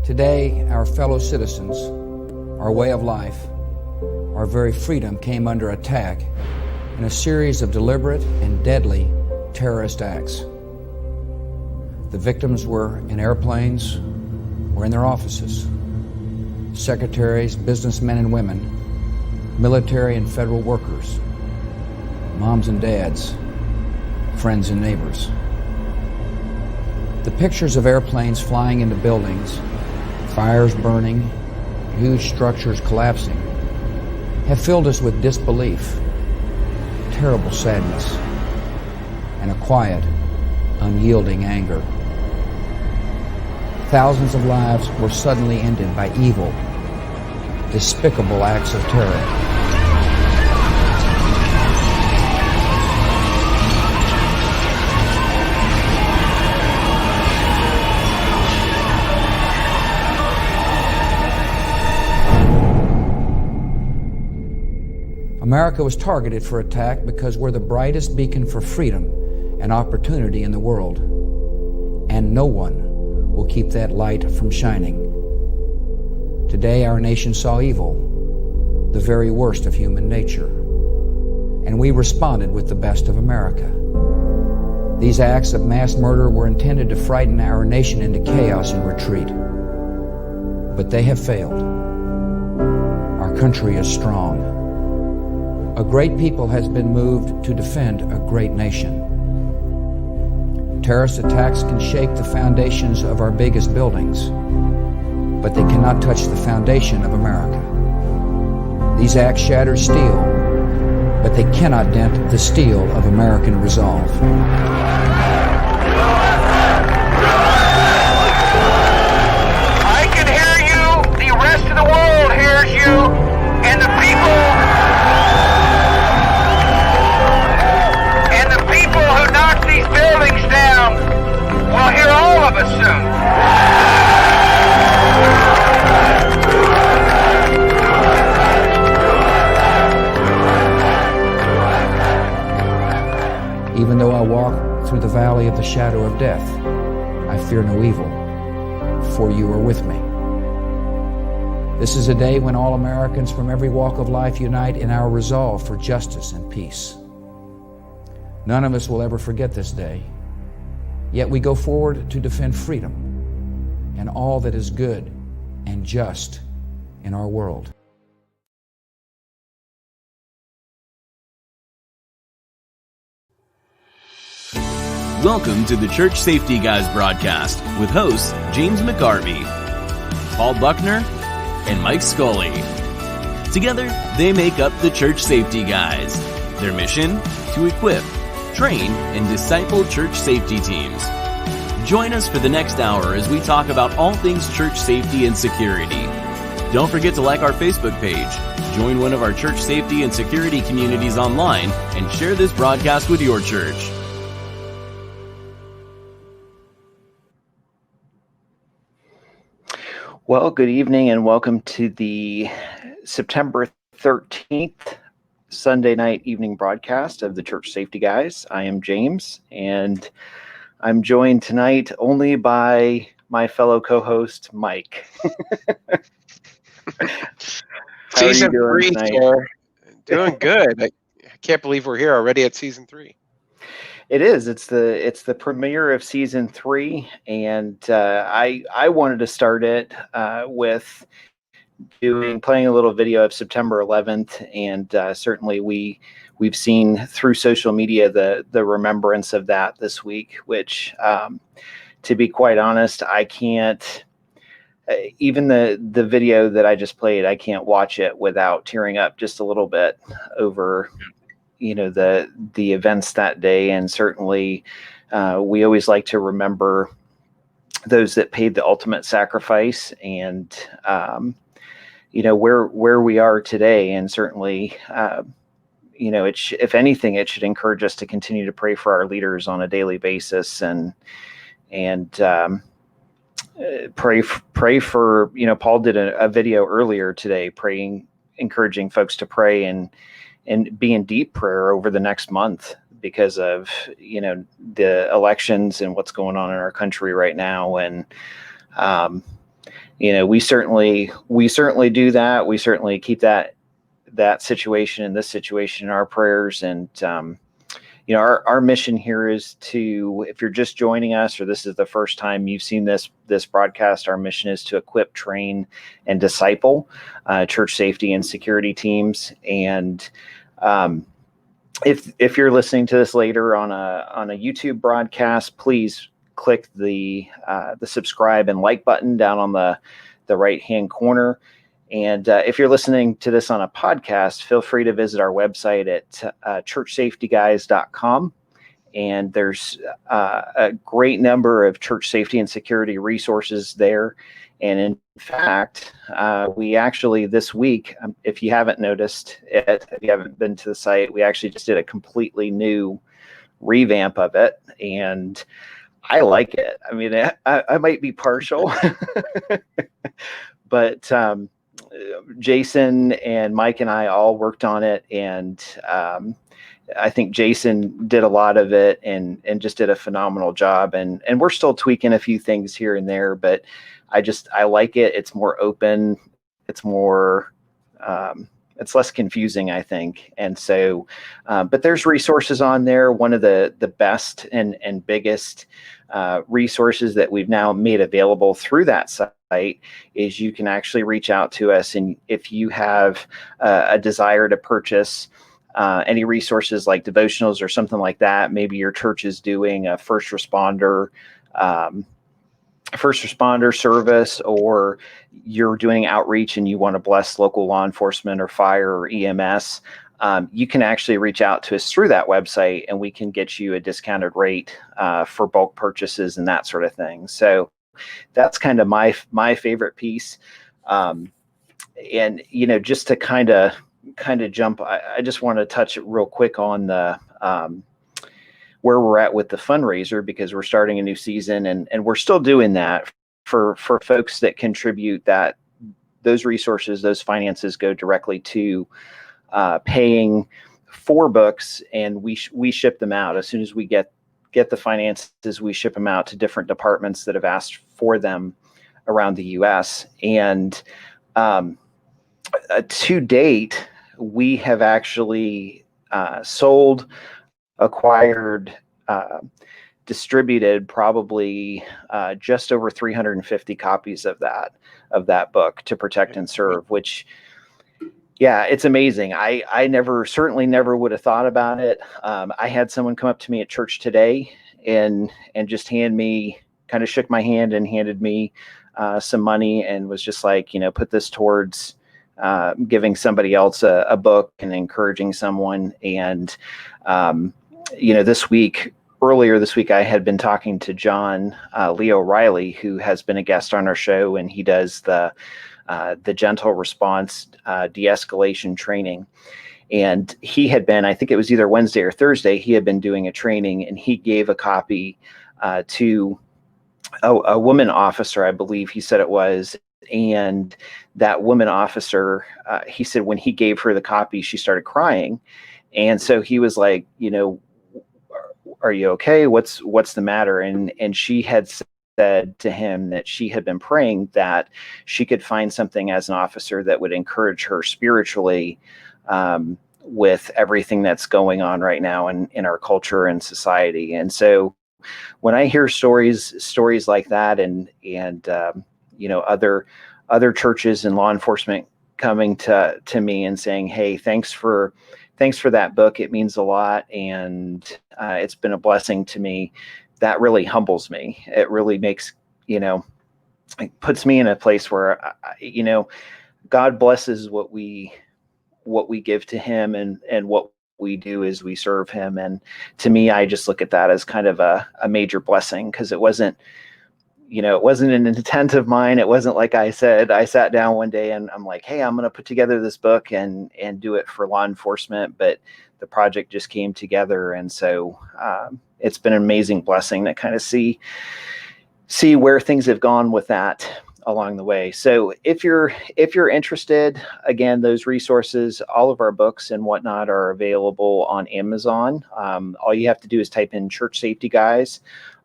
Today, our fellow citizens, our way of life, our very freedom came under attack in a series of deliberate and deadly terrorist acts. The victims were in airplanes or in their offices. Secretaries, businessmen and women, military and federal workers, moms and dads, friends and neighbors. The pictures of airplanes flying into buildings, fires burning, huge structures collapsing, have filled us with disbelief, terrible sadness, and a quiet, unyielding anger. Thousands of lives were suddenly ended by evil, despicable acts of terror. America was targeted for attack because we're the brightest beacon for freedom and opportunity in the world, and no one will keep that light from shining. Today, our nation saw evil, the very worst of human nature, and we responded with the best of America. These acts of mass murder were intended to frighten our nation into chaos and retreat, but they have failed. Our country is strong. A great people has been moved to defend a great nation. Terrorist attacks can shake the foundations of our biggest buildings, but they cannot touch the foundation of America. These acts shatter steel, but they cannot dent the steel of American resolve. I can hear you, the rest of the world hears you, and the people who knock these buildings down will hear all of us soon. Even though I walk through the valley of the shadow of death, I fear no evil, for you are with me. This is a day when all Americans from every walk of life unite in our resolve for justice and peace. None of us will ever forget this day, yet we go forward to defend freedom and all that is good and just in our world. Welcome to the Church Safety Guys broadcast with hosts James McGarvey, Paul Buckner, and Mike Scully. Together, they make up the Church Safety Guys. Their mission? To equip, train, and disciple church safety teams. Join us for the next hour as we talk about all things church safety and security. Don't forget to like our Facebook page, join one of our church safety and security communities online, and share this broadcast with your church. Well, good evening and welcome to the September 13th Sunday night evening broadcast of the Church Safety Guys. I am James, and I'm joined tonight only by my fellow co-host, Mike. Season 3, sir. Doing good. I can't believe we're here already at Season 3. It is. It's the premiere of Season 3, and I wanted to start it with playing a little video of September 11th, and certainly we've seen through social media the remembrance of that this week, which to be quite honest, I can't even the video that I just played, I can't watch it without tearing up just a little bit over the events that day. And certainly we always like to remember those that paid the ultimate sacrifice, and where we are today. And certainly, if anything, it should encourage us to continue to pray for our leaders on a daily basis, and pray for, Paul did a video earlier today encouraging folks to pray and be in deep prayer over the next month because of, the elections and what's going on in our country right now. And we certainly do that. We certainly keep that situation and this situation in our prayers. And our mission here is to, if you're just joining us or this is the first time you've seen this broadcast, our mission is to equip, train, and disciple church safety and security teams. And if you're listening to this later on a YouTube broadcast, please click the subscribe and like button down on the right hand corner. And if you're listening to this on a podcast, feel free to visit our website at churchsafetyguys.com. And there's a great number of church safety and security resources there. And in fact, we actually this week, if you haven't noticed it, if you haven't been to the site, we actually just did a completely new revamp of it. And I like it. I mean, I might be partial, but Jason and Mike and I all worked on it, and I think Jason did a lot of it and just did a phenomenal job. And we're still tweaking a few things here and there, but I like it. It's more open. It's more, it's less confusing, I think. And so, but there's resources on there. One of the best and biggest resources that we've now made available through that site is you can actually reach out to us. And if you have a desire to purchase any resources like devotionals or something like that, maybe your church is doing a first responder service, or you're doing outreach and you want to bless local law enforcement or fire or EMS, you can actually reach out to us through that website, and we can get you a discounted rate for bulk purchases and that sort of thing. So that's kind of my favorite piece. And just to kind of jump, I just want to touch it real quick on the where we're at with the fundraiser, because we're starting a new season, and we're still doing that for folks that contribute. That those resources, those finances go directly to paying for books, and we ship them out as soon as we get the finances. We ship them out to different departments that have asked for them around the U.S. And to date, we have actually sold, acquired, distributed probably just over 350 copies of that book, To Protect and Serve, which, yeah, it's amazing. I certainly never would have thought about it. I had someone come up to me at church today and just kind of shook my hand and handed me some money and was just like, put this towards giving somebody else a book and encouraging someone. And earlier this week, I had been talking to John Leo Riley, who has been a guest on our show, and he does the gentle response de-escalation training. And he had been, I think it was either Wednesday or Thursday, he had been doing a training, and he gave a copy to a woman officer, I believe he said it was. And that woman officer, he said when he gave her the copy, she started crying. And so he was like, are you okay? What's the matter? And she had said to him that she had been praying that she could find something as an officer that would encourage her spiritually with everything that's going on right now in our culture and society. And so when I hear stories like that, and other churches and law enforcement coming to me and saying, hey, thanks for that book, it means a lot, and it's been a blessing to me, that really humbles me. It really makes, it puts me in a place where, God blesses what we give to him, and what we do is we serve him. And to me, I just look at that as kind of a major blessing, because it wasn't an intent of mine. It wasn't like I sat down one day and I'm like, hey, I'm going to put together this book and do it for law enforcement. But the project just came together. And so it's been an amazing blessing to kind of see where things have gone with that along the way. So if you're interested, again, those resources, all of our books and whatnot are available on Amazon. All you have to do is type in Church Safety Guys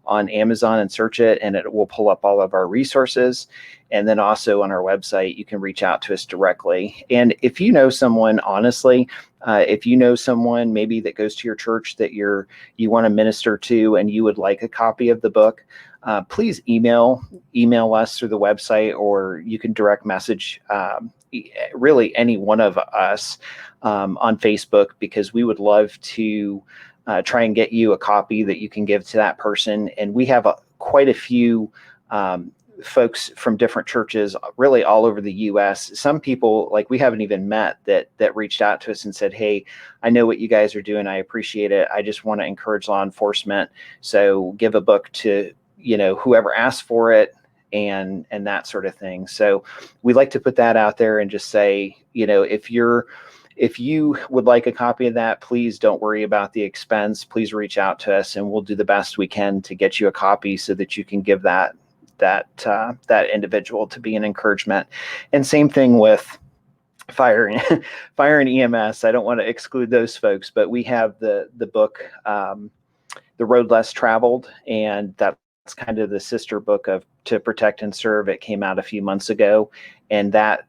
on Amazon and search it, and it will pull up all of our resources. And then also on our website, you can reach out to us directly. And if you know someone, honestly, if you know someone maybe that goes to your church that you want to minister to and you would like a copy of the book, please email us through the website, or you can direct message really any one of us on Facebook, because we would love to try and get you a copy that you can give to that person. And we have quite a few folks from different churches really all over the U.S. Some people like we haven't even met that reached out to us and said, hey, I know what you guys are doing. I appreciate it. I just want to encourage law enforcement. So give a book to, whoever asks for it, and that sort of thing. So we like to put that out there and just say, if you would like a copy of that, please don't worry about the expense. Please reach out to us and we'll do the best we can to get you a copy so that you can give that individual to be an encouragement. And same thing with fire and EMS. I don't want to exclude those folks, but we have the book, The Road Less Traveled, and that's kind of the sister book of To Protect and Serve. It came out a few months ago, and that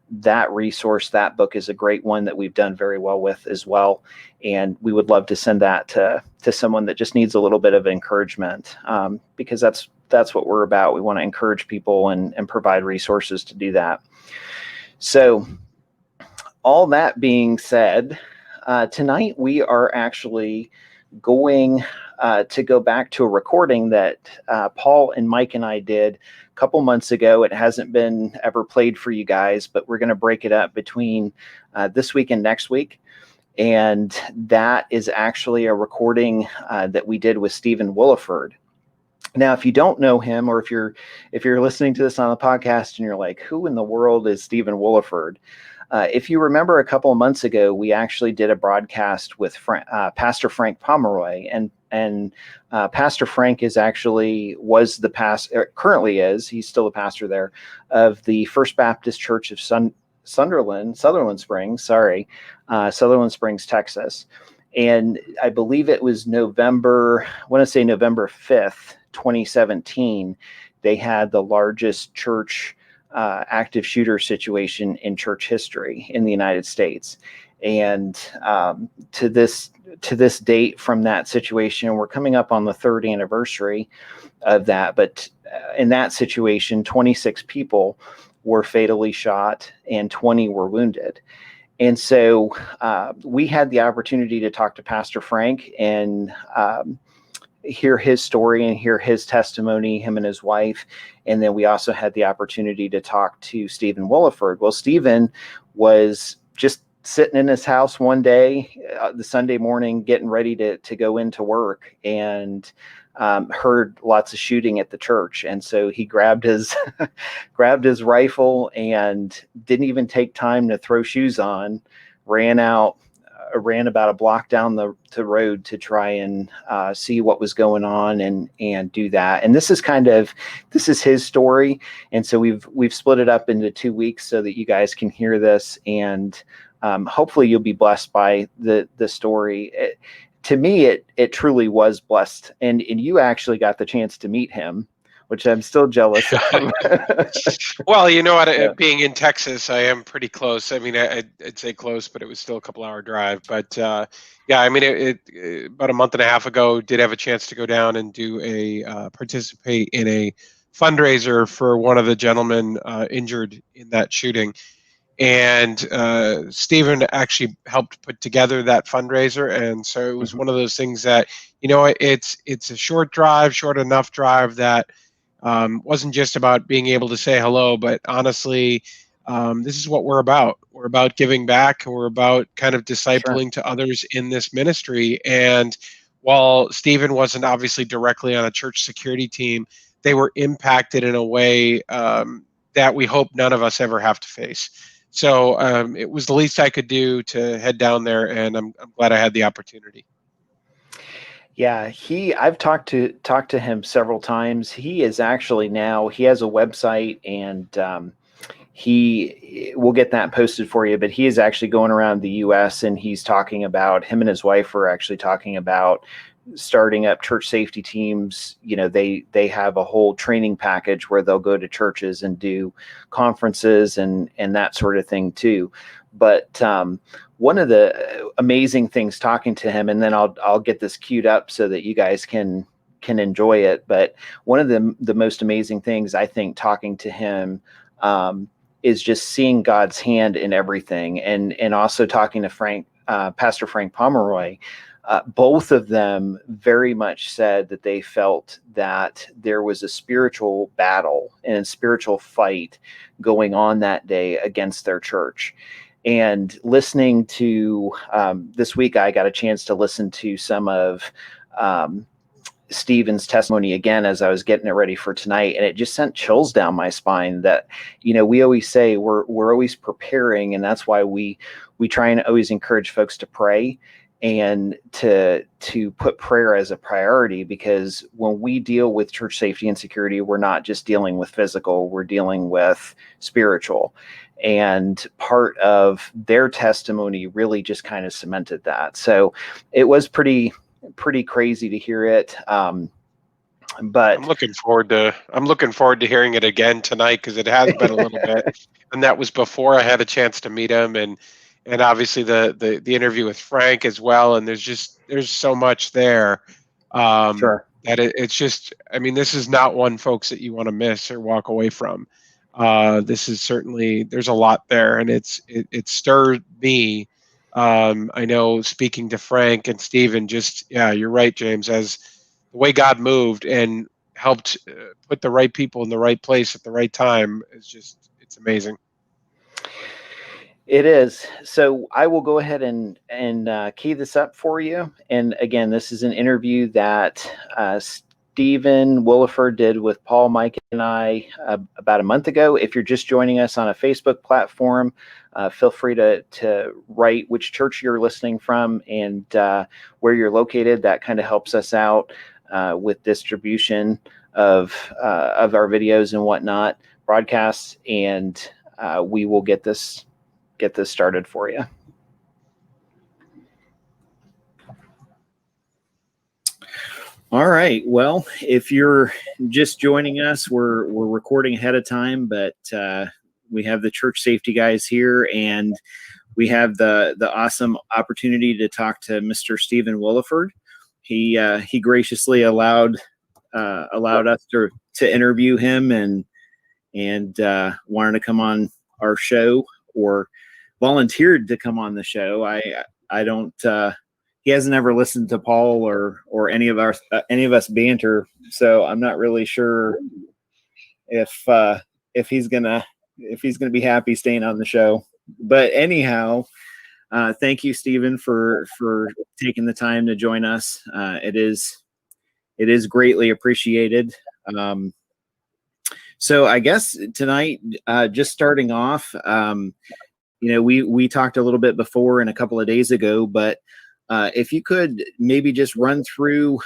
resource, that book is a great one that we've done very well with as well. And we would love to send that to someone that just needs a little bit of encouragement, because that's what we're about. We want to encourage people and provide resources to do that. So all that being said, tonight we are actually going to go back to a recording that Paul and Mike and I did a couple months ago. It hasn't been ever played for you guys, but we're going to break it up between this week and next week. And that is actually a recording that we did with Stephen Willeford. Now, if you don't know him, or if you're listening to this on the podcast and you're like, who in the world is Stephen Willeford? If you remember a couple of months ago, we actually did a broadcast with Pastor Frank Pomeroy, and Pastor Frank was the pastor, currently is, he's still the pastor there, of the First Baptist Church of Sutherland Springs, Texas. And I believe it was November 5th, 2017, they had the largest church active shooter situation in church history in the United States. And to this date from that situation, we're coming up on the third anniversary of that. But in that situation, 26 people were fatally shot and 20 were wounded. And so we had the opportunity to talk to Pastor Frank and hear his story and hear his testimony, him and his wife. And then we also had the opportunity to talk to Stephen Willeford. Well, Stephen was just sitting in his house one day, the Sunday morning, getting ready to go into work, and heard lots of shooting at the church. And so he grabbed his rifle and didn't even take time to throw shoes on, ran about a block down the road to try and see what was going on and do that. And this is his story. And so we've split it up into 2 weeks so that you guys can hear this, and hopefully you'll be blessed by the story. To me, it truly was blessed. And you actually got the chance to meet him, which I'm still jealous of. Well, you know what? Yeah. Being in Texas, I am pretty close. I mean, I'd say close, but it was still a couple-hour drive. But yeah, I mean, it about a month and a half ago, did have a chance to go down and participate in a fundraiser for one of the gentlemen injured in that shooting. And Stephen actually helped put together that fundraiser. And so it was one of those things that, it's a short enough drive that wasn't just about being able to say hello, but honestly, this is what we're about. We're about giving back, and we're about kind of discipling to others in this ministry. And while Stephen wasn't obviously directly on a church security team, they were impacted in a way that we hope none of us ever have to face. So it was the least I could do to head down there, and I'm glad I had the opportunity. Yeah, I've talked to him several times. He is actually he has a website, and we'll get that posted for you, but he is actually going around the US, and he's talking about, him and his wife are actually talking about starting up church safety teams, they have a whole training package where they'll go to churches and do conferences and that sort of thing too. But one of the amazing things talking to him, and then I'll get this queued up so that you guys can enjoy it. But one of the most amazing things I think talking to him is just seeing God's hand in everything, and also talking to Pastor Frank Pomeroy. Both of them very much said that they felt that there was a spiritual battle and a spiritual fight going on that day against their church. And listening to this week, I got a chance to listen to some of Stephen's testimony again as I was getting it ready for tonight, and it just sent chills down my spine. That we always say we're always preparing, and that's why we try and always encourage folks to pray and to put prayer as a priority, because when we deal with church safety and security, we're not just dealing with physical, we're dealing with spiritual. And part of their testimony really just kind of cemented that. So it was pretty crazy to hear it. But I'm looking forward to hearing it again tonight, because it has been a little bit, and that was before I had a chance to meet him, and obviously the interview with Frank as well. And there's so much there. Sure. That it's just, I mean, this is not one, folks, that you want to miss or walk away from. This is certainly, there's a lot there, and it stirred me. I know, speaking to Frank and Stephen, you're right, James, as the way God moved and helped put the right people in the right place at the right time it's amazing. It is. So I will go ahead and key this up for you. And again, this is an interview that Stephen Willeford did with Paul, Mike, and I about a month ago. If you're just joining us on a Facebook platform, feel free to write which church you're listening from and where you're located. That kind of helps us out with distribution of our videos and whatnot, broadcasts, and we will get this started for you. All right. Well, if you're just joining us, we're recording ahead of time, but we have the church safety guys here, and we have the awesome opportunity to talk to Mr. Stephen Willeford. He graciously allowed us to interview him and wanted to come on our show, or volunteered to come on the show. I don't. He hasn't ever listened to Paul or any of us banter, so I'm not really sure if he's gonna be happy staying on the show. But anyhow, thank you, Stephen, for taking the time to join us. It is greatly appreciated. So I guess tonight, just starting off, we talked a little bit before and a couple of days ago, but if you could maybe just run through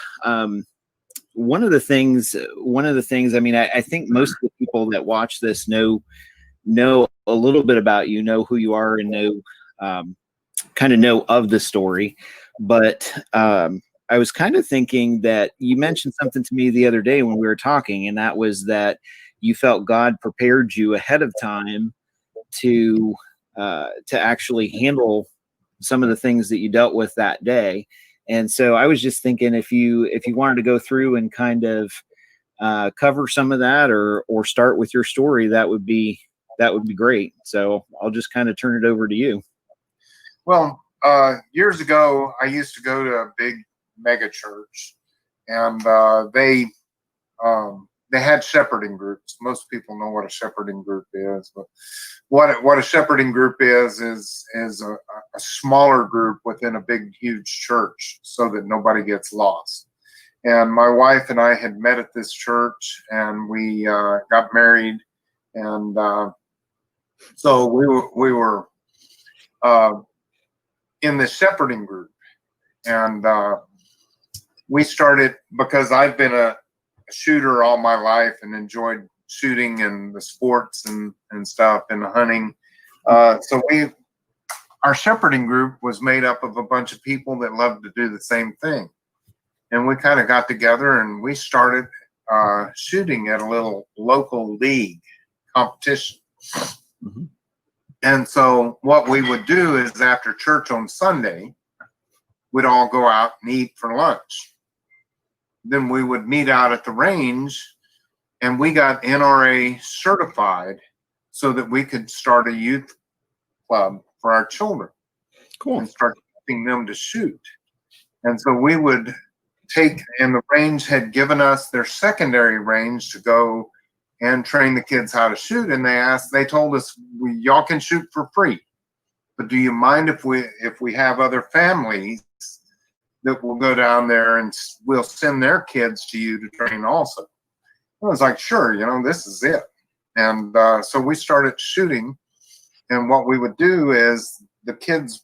one of the things. I mean, I think most of the people that watch this know a little bit about you, know who you are, and know of the story. But I was kind of thinking that you mentioned something to me the other day when we were talking, and that was that you felt God prepared you ahead of time to actually handle some of the things that you dealt with that day. And so I was just thinking, if you wanted to go through and kind of cover some of that, or start with your story, that would be great. So I'll just kind of turn it over to you. Well, years ago, I used to go to a big mega church, and they had shepherding groups. Most people know what a shepherding group is, but what a shepherding group is a smaller group within a big, huge church, so that nobody gets lost. And my wife and I had met at this church, and we got married, and so we were in the shepherding group, and we started because I've been a shooter all my life and enjoyed shooting and the sports and stuff and hunting. So our shepherding group was made up of a bunch of people that loved to do the same thing. and we kind of got together and we started shooting at a little local league competition. Mhm. And so what we would do is after church on Sunday, we'd all go out and eat for lunch. Then we would meet out at the range, and we got NRA certified so that we could start a youth club for our children Cool. and start teaching them to shoot. And so we would take, and the range had given us their secondary range to go and train the kids how to shoot. And they told us, y'all can shoot for free, but do you mind if we have other families that will go down there and we'll send their kids to you to train also? I was like, sure, this is it. And so we started shooting. And what we would do is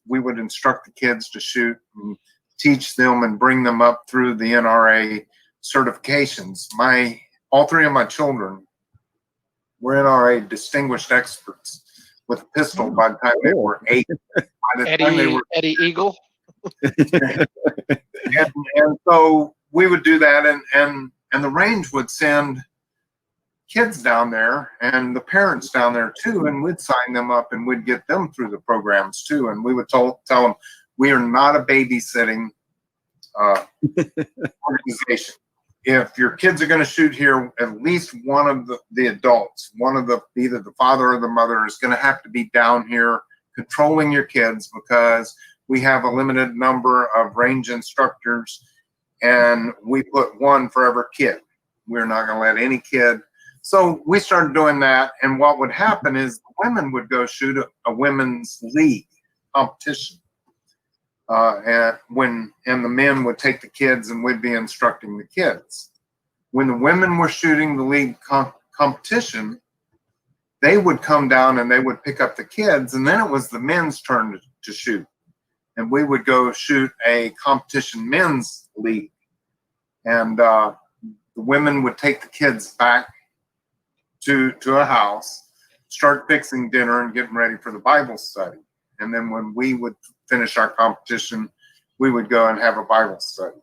we would instruct the kids to shoot and teach them and bring them up through the NRA certifications. All three of my children were NRA distinguished experts with a pistol by the time they were 8. By the time they were Eddie Eagle. and so we would do that, and the range would send kids down there and the parents down there too, and we'd sign them up and we'd get them through the programs too. And we would tell them, we are not a babysitting organization. If your kids are going to shoot here, at least one of the adults, either the father or the mother, is going to have to be down here controlling your kids, because we have a limited number of range instructors and we put one for every kid. We're not going to let any kid. So we started doing that. And what would happen is the women would go shoot a women's league competition. And the men would take the kids and we'd be instructing the kids. When the women were shooting the league competition, they would come down and they would pick up the kids, and then it was the men's turn to shoot. And we would go shoot a competition men's league. And the women would take the kids back to a house, start fixing dinner and getting ready for the Bible study. And then when we would finish our competition, we would go and have a Bible study.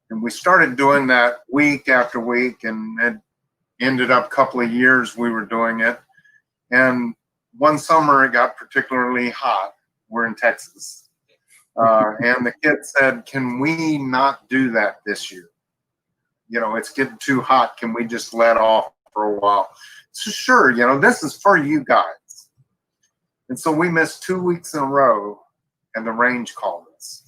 And we started doing that week after week, and it ended up a couple of years we were doing it. And one summer it got particularly hot. We're in Texas. And the kids said, can we not do that this year? It's getting too hot. Can we just let off for a while? So sure, this is for you guys. And so we missed 2 weeks in a row, and the range called us.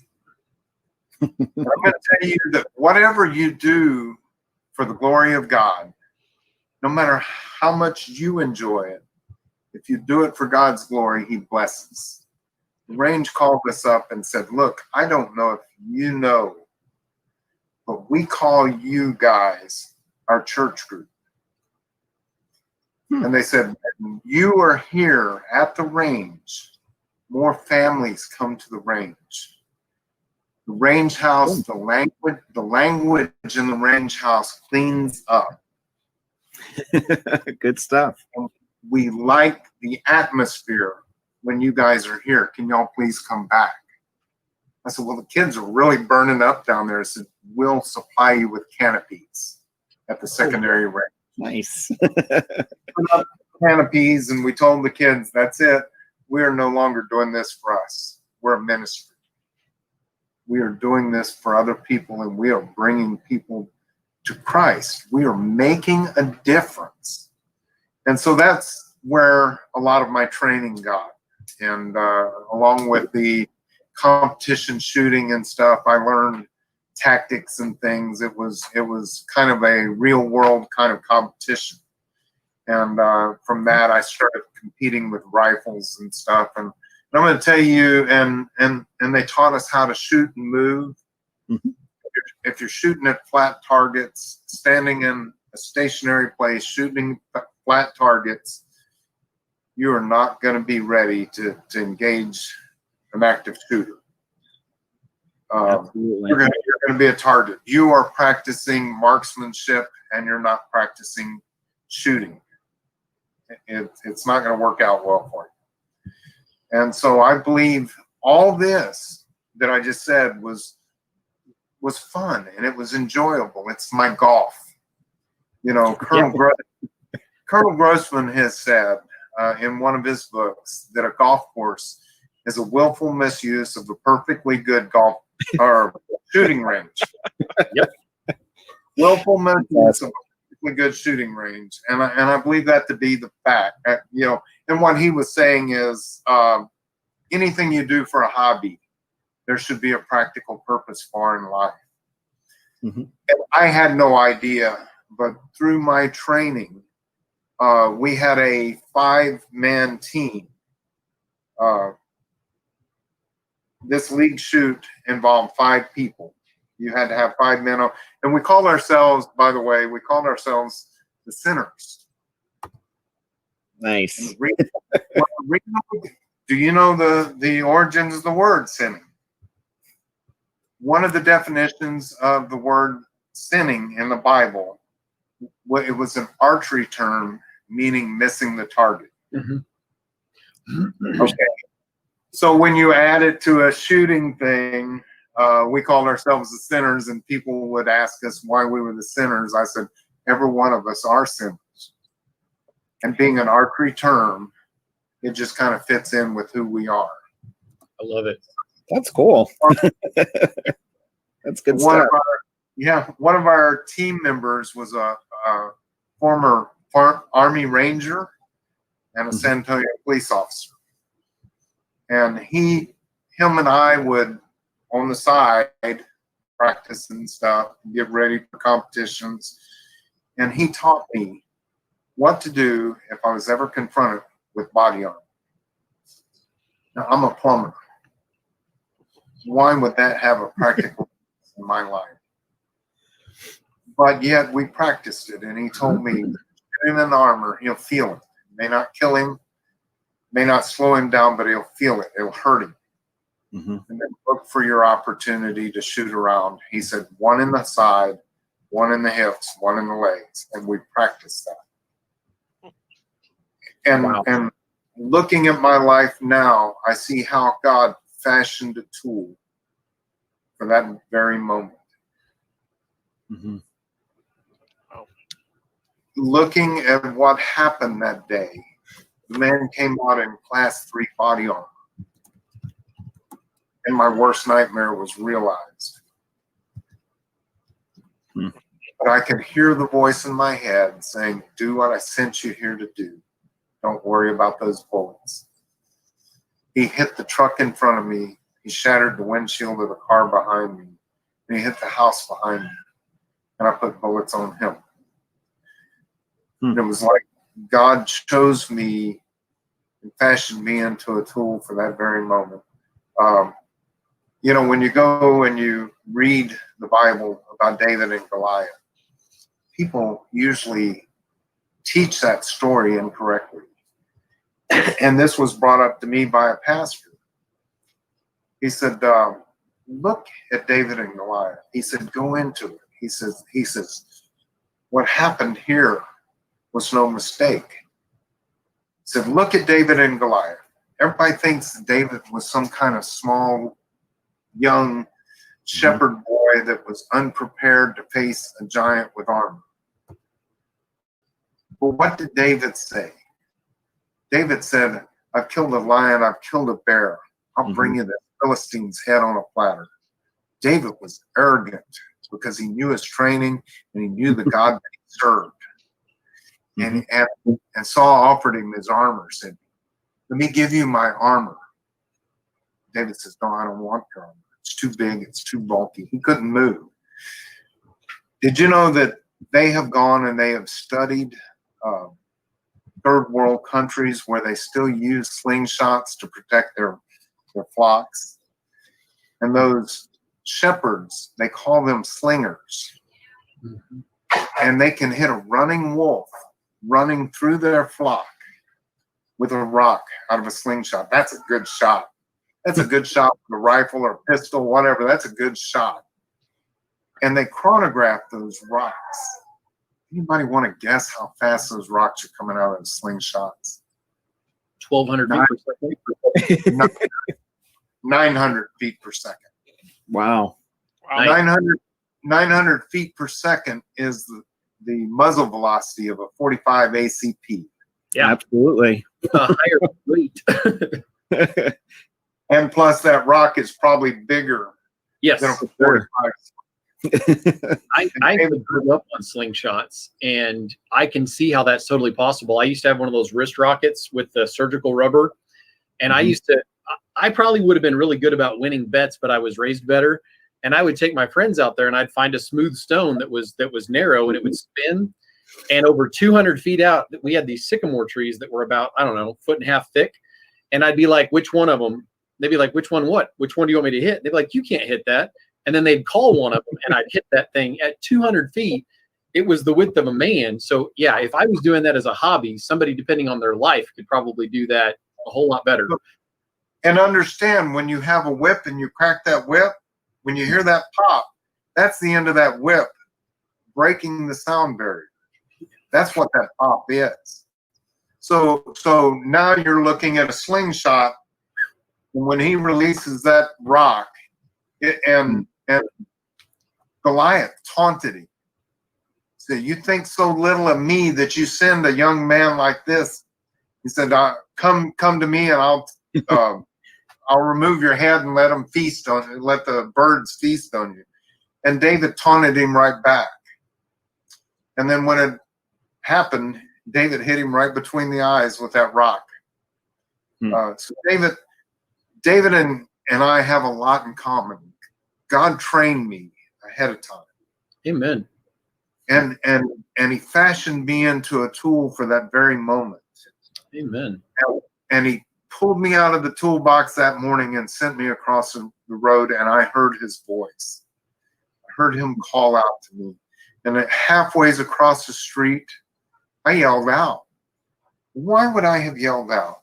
I'm going to tell you that whatever you do for the glory of God, no matter how much you enjoy it, if you do it for God's glory, He blesses. The range called us up and said, look, I don't know if you know, but we call you guys our church group. And they said, you are here at the range. More families come to the range. The range house, the language in the range house cleans up. Good stuff. And we like the atmosphere when you guys are here. Can y'all please come back? I said, well, the kids are really burning up down there. I said, we'll supply you with canopies at the secondary range. Nice. Put up canopies, and we told the kids, that's it. We are no longer doing this for us. We're a ministry. We are doing this for other people, and we are bringing people to Christ. We are making a difference. And so that's where a lot of my training got. And along with the competition shooting and stuff, I learned tactics and things. It was kind of a real world kind of competition. And from that, I started competing with rifles and stuff. And I'm going to tell you, and they taught us how to shoot and move. Mm-hmm. If you're shooting at flat targets, standing in a stationary place, shooting flat targets, you are not going to be ready to engage an active shooter. You're going to be a target. You are practicing marksmanship, and you're not practicing shooting. It's not going to work out well for you. And so I believe all this that I just said was was fun and it was enjoyable. It's my golf. You know, Colonel Grossman has said in one of his books that a golf course is a willful misuse of a perfectly good golf or shooting range. Yep. Willful misuse of a perfectly good shooting range, and I believe that to be the fact. You know, and what he was saying is, anything you do for a hobby, there should be a practical purpose for in life. Mm-hmm. And I had no idea, but through my training, we had a 5-man team. This league shoot involved 5 people. You had to have 5 men on, and we called ourselves, by the way, the Sinners. Nice. Do you know the origins of the word sinning? One of the definitions of the word sinning in the Bible, it was an archery term meaning missing the target. Mm-hmm. Okay. So when you add it to a shooting thing, we called ourselves the Sinners, and people would ask us why we were the sinners. I said, every one of us are sinners. And being an archery term, it just kind of fits in with who we are. I love it. That's cool. That's good stuff. One of our team members was a former Army Ranger and a San Antonio police officer. And him and I would, on the side, practice and stuff, get ready for competitions. And he taught me what to do if I was ever confronted with body armor. Now, I'm a plumber. Why would that have a practical in my life? But yet we practiced it, and he told me, get him in armor, he'll feel it. It may not kill him, may not slow him down, but he'll feel it. It'll hurt him. Mm-hmm. And then look for your opportunity to shoot around. He said, 1 in the side, 1 in the hips, 1 in the legs, and we practiced that. And wow. And looking at my life now, I see how God fashioned a tool for that very moment. Mm-hmm. Looking at what happened that day, the man came out in class 3 body armor. And my worst nightmare was realized. But I could hear the voice in my head saying, do what I sent you here to do. Don't worry about those bullets. He hit the truck in front of me. He shattered the windshield of the car behind me. And he hit the house behind me. And I put bullets on him. And it was like God chose me and fashioned me into a tool for that very moment. You know, when you go and you read the Bible about David and Goliath, people usually teach that story incorrectly. And this was brought up to me by a pastor. He said, look at David and Goliath. He said, go into it. He says, what happened here was no mistake. He said, look at David and Goliath. Everybody thinks David was some kind of small, young shepherd boy that was unprepared to face a giant with armor. But what did David say? David said, I've killed a lion, I've killed a bear. I'll bring you the Philistine's head on a platter. David was arrogant because he knew his training and he knew the God that he served. And Saul offered him his armor, said, let me give you my armor. David says, no, I don't want your armor. It's too big, it's too bulky. He couldn't move. Did you know that they have gone and they have studied third world countries where they still use slingshots to protect their flocks? And those shepherds, they call them slingers. And they can hit a running wolf running through their flock with a rock out of a slingshot. That's a good shot. That's a good shot with a rifle or pistol, whatever. That's a good shot. And they chronograph those rocks. Anybody want to guess how fast those rocks are coming out of the slingshots? 1,200 feet per second. 900 feet per second. Wow. Wow. 900 feet per second is the muzzle velocity of a 45 ACP. Yeah, absolutely. A higher weight. And plus, that rock is probably bigger Yes, than a sure. 45. I grew up on slingshots, and I can see how that's totally possible. I used to have one of those wrist rockets with the surgical rubber, and I probably would have been really good about winning bets, but I was raised better. And I would take my friends out there, and I'd find a smooth stone that was narrow, and it would spin. And over 200 feet out, we had these sycamore trees that were about, I don't know, 1.5 feet thick. And I'd be like, which one of them? They'd be like, which one what? Which one do you want me to hit? They'd be like, you can't hit that. And then they'd call one of them, and I'd hit that thing at 200 feet. It was the width of a man. So, yeah, if I was doing that as a hobby, somebody, depending on their life, could probably do that a whole lot better. And understand, when you have a whip and you crack that whip, when you hear that pop, that's the end of that whip breaking the sound barrier. That's what that pop is. So now you're looking at a slingshot. When he releases that rock, and Goliath taunted him. He said, "You think so little of me that you send a young man like this?" He said, "Come to me, and I'll remove your head and let them feast on you. Let the birds feast on you." And David taunted him right back. And then when it happened, David hit him right between the eyes with that rock. So David and I have a lot in common. God trained me ahead of time. Amen. And he fashioned me into a tool for that very moment. Amen. And he pulled me out of the toolbox that morning and sent me across the road, and I heard his voice. I heard him call out to me. And at halfways across the street, I yelled out. Why would I have yelled out?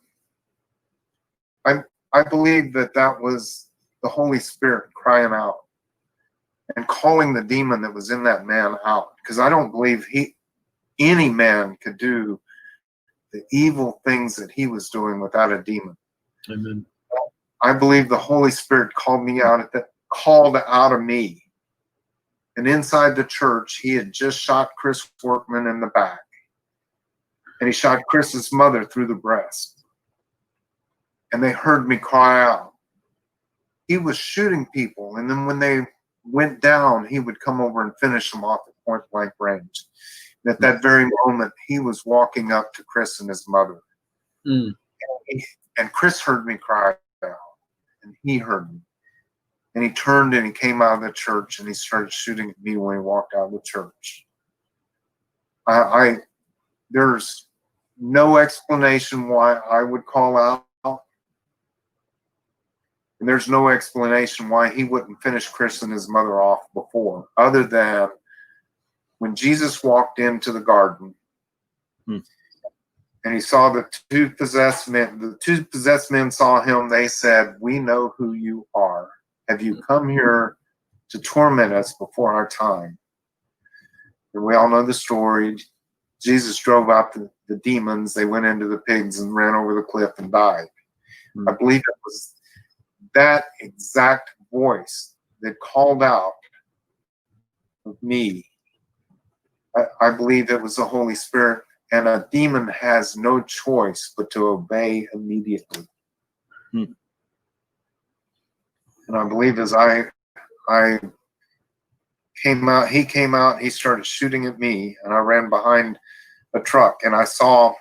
I believe that was the Holy Spirit crying out and calling the demon that was in that man out. Because I don't believe any man could do the evil things that he was doing without a demon. Amen. I believe the Holy Spirit called out of me. And inside the church, he had just shot Chris Workman in the back. And he shot Chris's mother through the breast. And they heard me cry out. He was shooting people. And then when they went down, he would come over and finish them off at point blank range. And at that very moment, he was walking up to Chris and his mother. And Chris heard me cry out. And he heard me. And he turned and he came out of the church and he started shooting at me when he walked out of the church. There's no explanation why I would call out. And there's no explanation why he wouldn't finish Chris and his mother off before, other than when Jesus walked into the garden and he saw the two possessed men saw him. They said, "We know who you are. Have you come here to torment us before our time?" And we all know the story. Jesus drove out the demons. They went into the pigs and ran over the cliff and died. I believe it was that exact voice that called out of me. I believe it was the Holy Spirit, and a demon has no choice but to obey immediately. And I believe as I came out, he started shooting at me, and I ran behind a truck, and I saw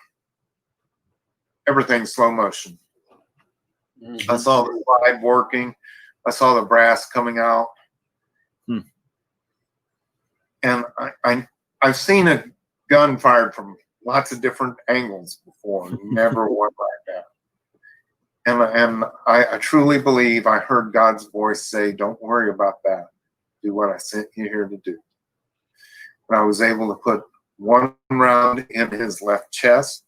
everything slow motion. I saw the slide working. I saw the brass coming out. And I've seen a gun fired from lots of different angles before, never one like that. And I truly believe I heard God's voice say, "Don't worry about that. Do what I sent you here to do." And I was able to put one round in his left chest,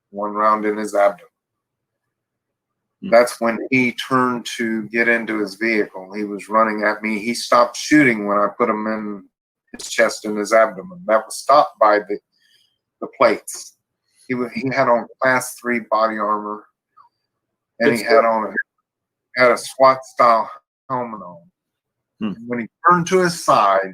one round in his abdomen. That's when he turned to get into his vehicle. He was running at me. He stopped shooting when I put him in his chest and his abdomen. That was stopped by the plates. He had on Class 3 body armor, and he had a SWAT style helmet on. When he turned to his side,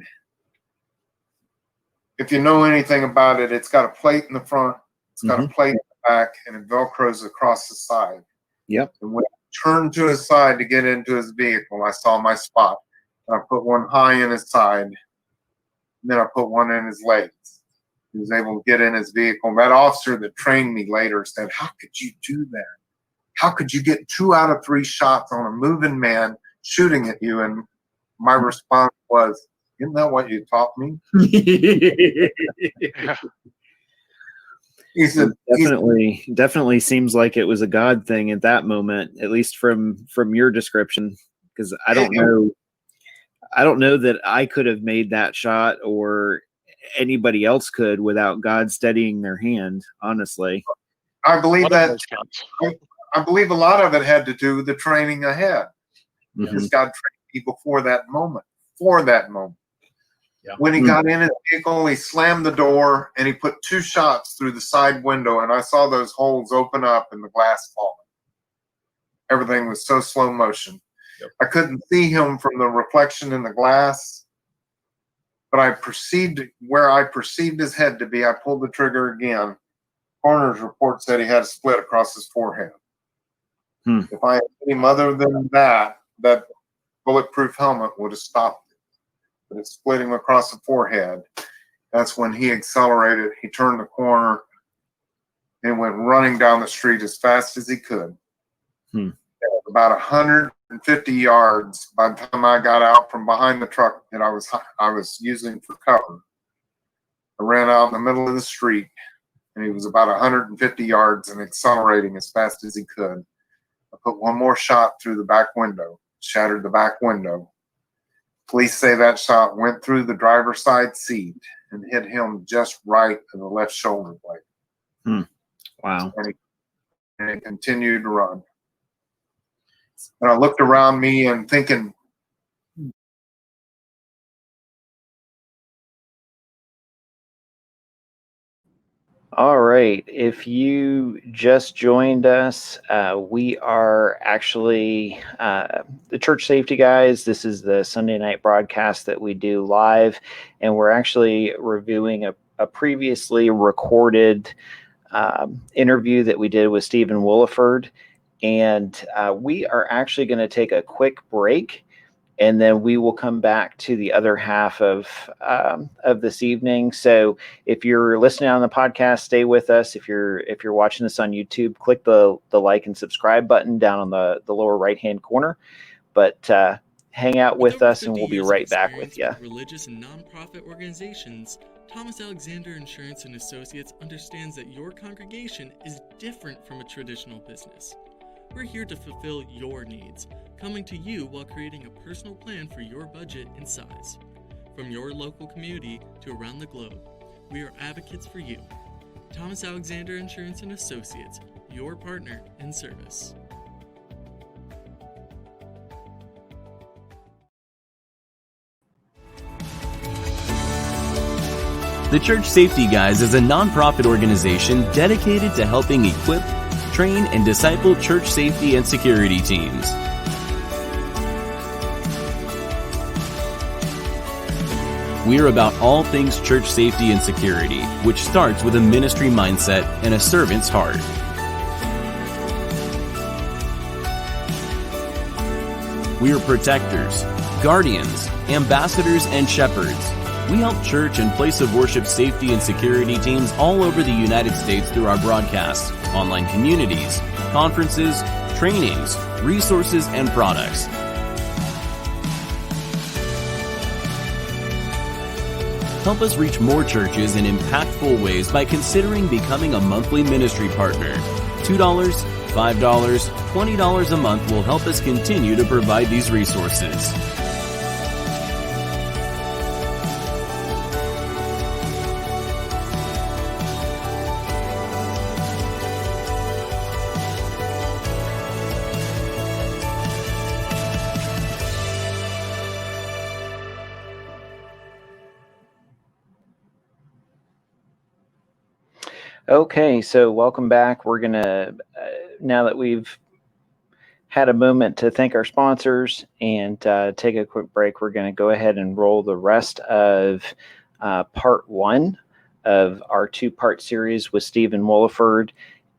if you know anything about it, it's got a plate in the front, it's got a plate in the back, and it velcros across the side. Yep. And when he turned to his side to get into his vehicle, I saw my spot. And I put one high in his side, and then I put one in his legs. He was able to get in his vehicle. That officer that trained me later said, "How could you do that? How could you get 2 out of 3 shots on a moving man shooting at you?" And my response was, "Isn't that what you taught me?" He said, definitely seems like it was a God thing at that moment, at least from your description, because I don't know that I could have made that shot or anybody else could without God steadying their hand, honestly. I believe that. I believe a lot of it had to do with the training ahead. Because God trained me before that moment. Yeah. When he got in his vehicle, he slammed the door and he put 2 shots through the side window, and I saw those holes open up and the glass falling. Everything was so slow motion. Yep. I couldn't see him from the reflection in the glass, but I perceived where I perceived his head to be. I pulled the trigger again. Coroner's report said he had a split across his forehead. If I had hit him other than that bulletproof helmet would have stopped it. But it split him across the forehead. That's when he accelerated. He turned the corner and went running down the street as fast as he could. About 150 yards by the time I got out from behind the truck that I was using for cover. I ran out in the middle of the street, and he was about 150 yards and accelerating as fast as he could. I put one more shot through the back window, shattered the back window. Police say that shot went through the driver's side seat and hit him just right in the left shoulder blade. Wow. And he continued to run. And I looked around me and thinking, All right. If you just joined us, we are actually the Church Safety Guys. This is the Sunday night broadcast that we do live, and we're actually reviewing a previously recorded interview that we did with Stephen Willeford. And we are actually going to take a quick break, and then we will come back to the other half of this evening. So if you're listening on the podcast, stay with us. If you're watching this on YouTube, click the like and subscribe button down on the lower right-hand corner. But hang out with us, and we'll be right back with you. Religious and nonprofit organizations, Thomas Alexander Insurance and Associates understands that your congregation is different from a traditional business. We're here to fulfill your needs, coming to you while creating a personal plan for your budget and size. From your local community to around the globe, we are advocates for you. Thomas Alexander Insurance and Associates, your partner in service. The Church Safety Guys is a nonprofit organization dedicated to helping equip, train, and disciple church safety and security teams. We are about all things church safety and security, which starts with a ministry mindset and a servant's heart. We are protectors, guardians, ambassadors, and shepherds. We help church and place of worship safety and security teams all over the United States through our broadcasts, online communities, conferences, trainings, resources, and products. Help us reach more churches in impactful ways by considering becoming a monthly ministry partner. $2, $5, $20 a month will help us continue to provide these resources. Okay, so welcome back. We're going to, now that we've had a moment to thank our sponsors and take a quick break, we're going to go ahead and roll the rest of part 1 of our 2-part series with Stephen Willeford,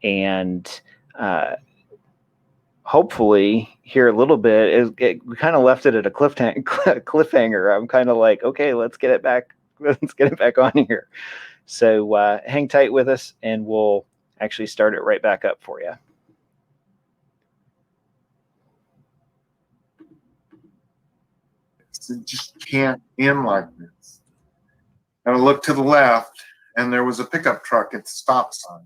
and hopefully here a little bit. We kind of left it at a cliffhanger. I'm kind of like, okay, let's get it back. Let's get it back on here. So hang tight with us, and we'll actually start it right back up for you. It just can't end like this. And I looked to the left, and there was a pickup truck at the stop sign.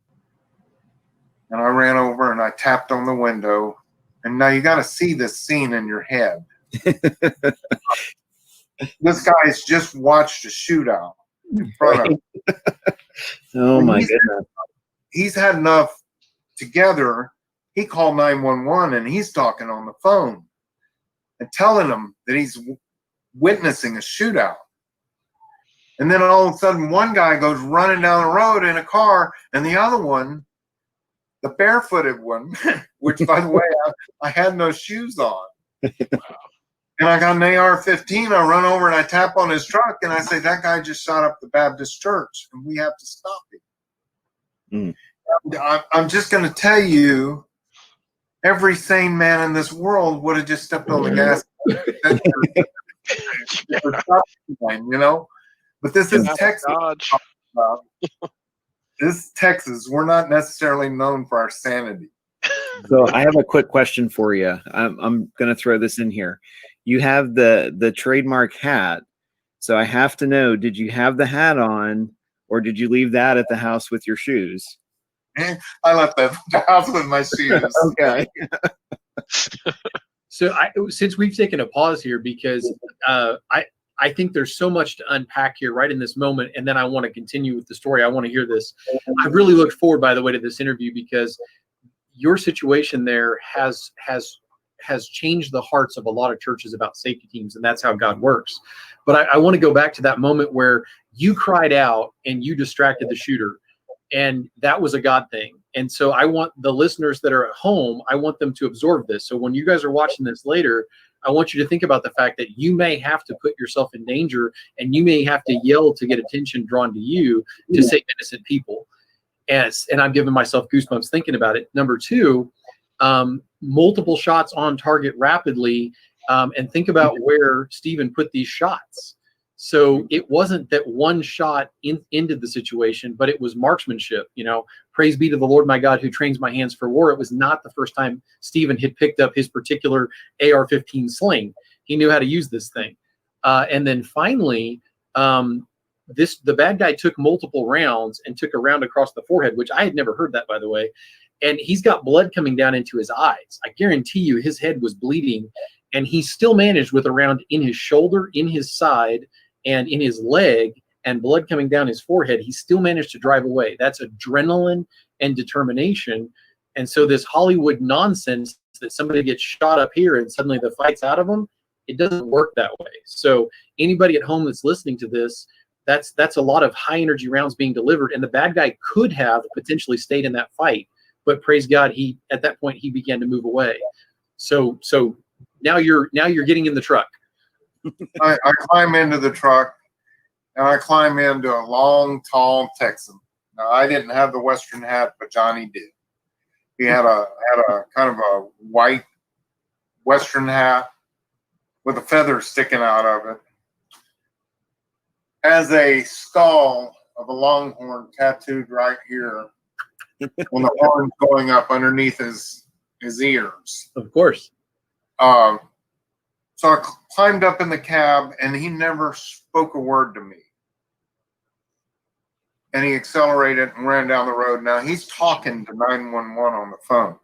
And I ran over and I tapped on the window. And now you got to see this scene in your head. This guy's just watched a shootout in front of him. Oh, my goodness. He's had enough together. He called 911 and he's talking on the phone and telling them that he's witnessing a shootout. And then all of a sudden, one guy goes running down the road in a car, and the other one, the barefooted one, which, by the way, I had no shoes on. And I got an AR-15. I run over and I tap on his truck, and I say, that guy just shot up the Baptist church, and we have to stop him. I'm just going to tell you, every sane man in this world would have just stepped on the gas. You know? But this is Texas. This is Texas. We're not necessarily known for our sanity. So I have a quick question for you. I'm going to throw this in here. You have the trademark hat. So I have to know, did you have the hat on, or did you leave that at the house with your shoes? I left that at the house with my shoes. Okay. So since we've taken a pause here, because I think there's so much to unpack here right in this moment, and then I want to continue with the story. I want to hear this. I really look forward, by the way, to this interview, because your situation there has changed the hearts of a lot of churches about safety teams, and that's how God works. But I want to go back to that moment where you cried out and you distracted the shooter, and that was a God thing. And so I want the listeners that are at home, I want them to absorb this. So when you guys are watching this later, I want you to think about the fact that you may have to put yourself in danger, and you may have to yell to get attention drawn to you to save innocent people. And I'm giving myself goosebumps thinking about it. Number 2, multiple shots on target rapidly, and think about where Stephen put these shots. So it wasn't that one shot ended the situation, but it was marksmanship. You know, praise be to the Lord my God who trains my hands for war. It was not the first time Stephen had picked up his particular AR-15 sling. He knew how to use this thing. And then finally, the bad guy took multiple rounds and took a round across the forehead, which I had never heard that, by the way. And he's got blood coming down into his eyes. I guarantee you his head was bleeding, and he still managed, with a round in his shoulder, in his side, and in his leg, and blood coming down his forehead, he still managed to drive away. That's adrenaline and determination. And so this Hollywood nonsense that somebody gets shot up here and suddenly the fight's out of them, it doesn't work that way. So anybody at home that's listening to this, that's a lot of high energy rounds being delivered, and the bad guy could have potentially stayed in that fight, but praise God, at that point he began to move away. So now you're getting in the truck. I climb into the truck, and I climb into a long, tall Texan. Now, I didn't have the Western hat, but Johnny did. He had a kind of a white Western hat with a feather sticking out of it, has a skull of a longhorn tattooed right here, and the horn going up underneath his ears. Of course. So I climbed up in the cab, and he never spoke a word to me. And he accelerated and ran down the road. Now he's talking to 911 on the phone,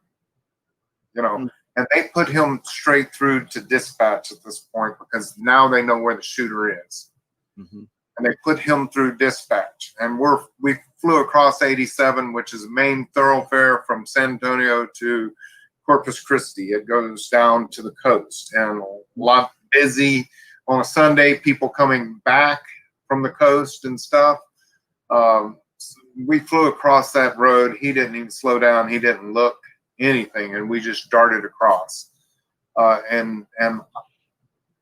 you know, and they put him straight through to dispatch at this point, because now they know where the shooter is. Mm-hmm. And they put him through dispatch. And we flew across 87, which is a main thoroughfare from San Antonio to Corpus Christi. It goes down to the coast, and a lot busy on a Sunday, people coming back from the coast and stuff. We flew across that road. He didn't even slow down. He didn't look anything, and we just darted across. And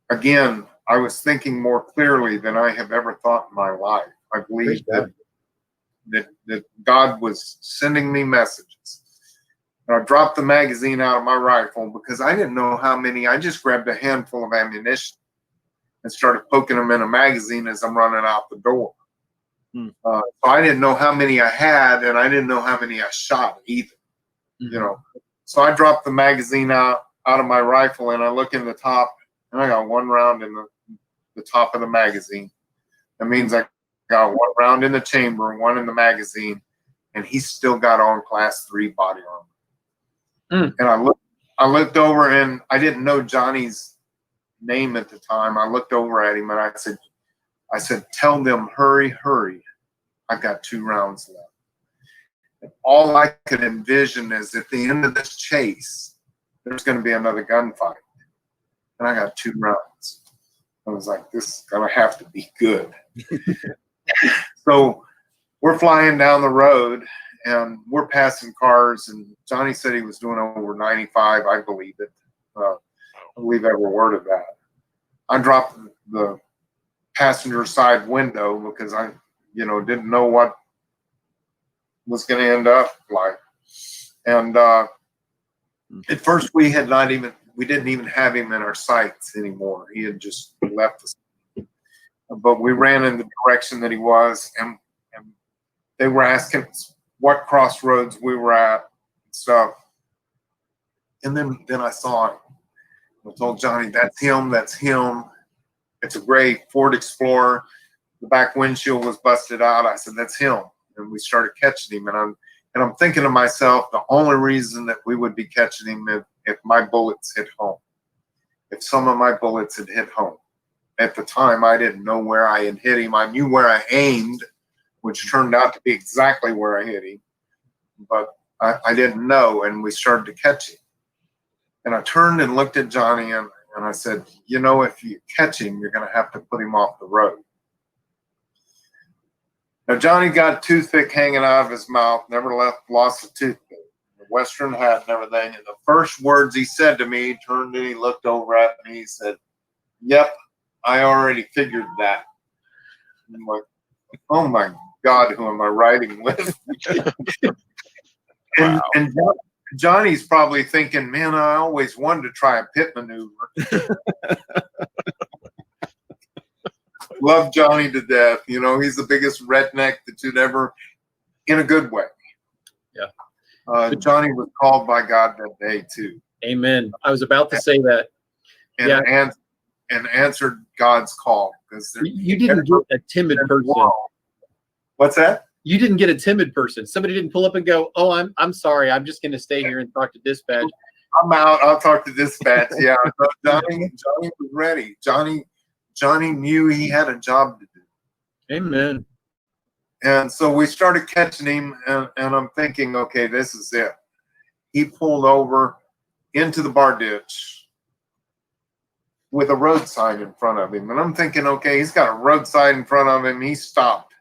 again, I was thinking more clearly than I have ever thought in my life. I believe that God was sending me messages. And I dropped the magazine out of my rifle because I didn't know how many. I just grabbed a handful of ammunition and started poking them in a magazine as I'm running out the door. So I didn't know how many I had, and I didn't know how many I shot either. You know, so I dropped the magazine out of my rifle, and I look in the top, and I got one round in the top of the magazine. That means I got one round in the chamber, one in the magazine, and he's still got on Class 3 body armor. And I looked over, and I didn't know Johnny's name at the time. I looked over at him, and I said, tell them, hurry. I've got 2 rounds left. And all I could envision is at the end of this chase, there's going to be another gunfight. And I got 2 rounds. I was like, this is going to have to be good. So we're flying down the road, and we're passing cars, and Johnny said he was doing over 95. I believe it. I believe every word of that. I dropped the passenger side window because I, didn't know what was going to end up like. And at first we didn't even have him in our sights anymore. He had just left us. But we ran in the direction that he was, and they were asking us what crossroads we were at and stuff. And then I saw him. I told Johnny, that's him. It's a gray Ford Explorer. The back windshield was busted out. I said, that's him. And we started catching him. And I'm thinking to myself, the only reason that we would be catching him if my bullets hit home. If some of my bullets had hit home. At the time, I didn't know where I had hit him. I knew where I aimed, which turned out to be exactly where I hit him. But I didn't know, and we started to catch him. And I turned and looked at Johnny, and I said, if you catch him, you're going to have to put him off the road. Now, Johnny got a toothpick hanging out of his mouth, never lost a toothpick, the Western hat and everything. And the first words he said to me, he turned and he looked over at me. He said, yep, I already figured that. I'm like, oh my God, who am I riding with? Wow. And Johnny's probably thinking, man, I always wanted to try a pit maneuver. Love Johnny to death. He's the biggest redneck that you'd ever, in a good way. Yeah. Johnny was called by God that day too. Amen. I was about to say that. And answered God's call. Because you didn't get a timid person. What's that? You didn't get a timid person. Somebody didn't pull up and go, oh, I'm sorry. I'm just going to stay here and talk to dispatch. I'm out. I'll talk to dispatch. Yeah. Johnny was ready. Johnny knew he had a job to do. Amen. And so we started catching him, and I'm thinking, okay, this is it. He pulled over into the bar ditch with a road sign in front of him. And I'm thinking, okay, he's got a road sign in front of him. He stopped.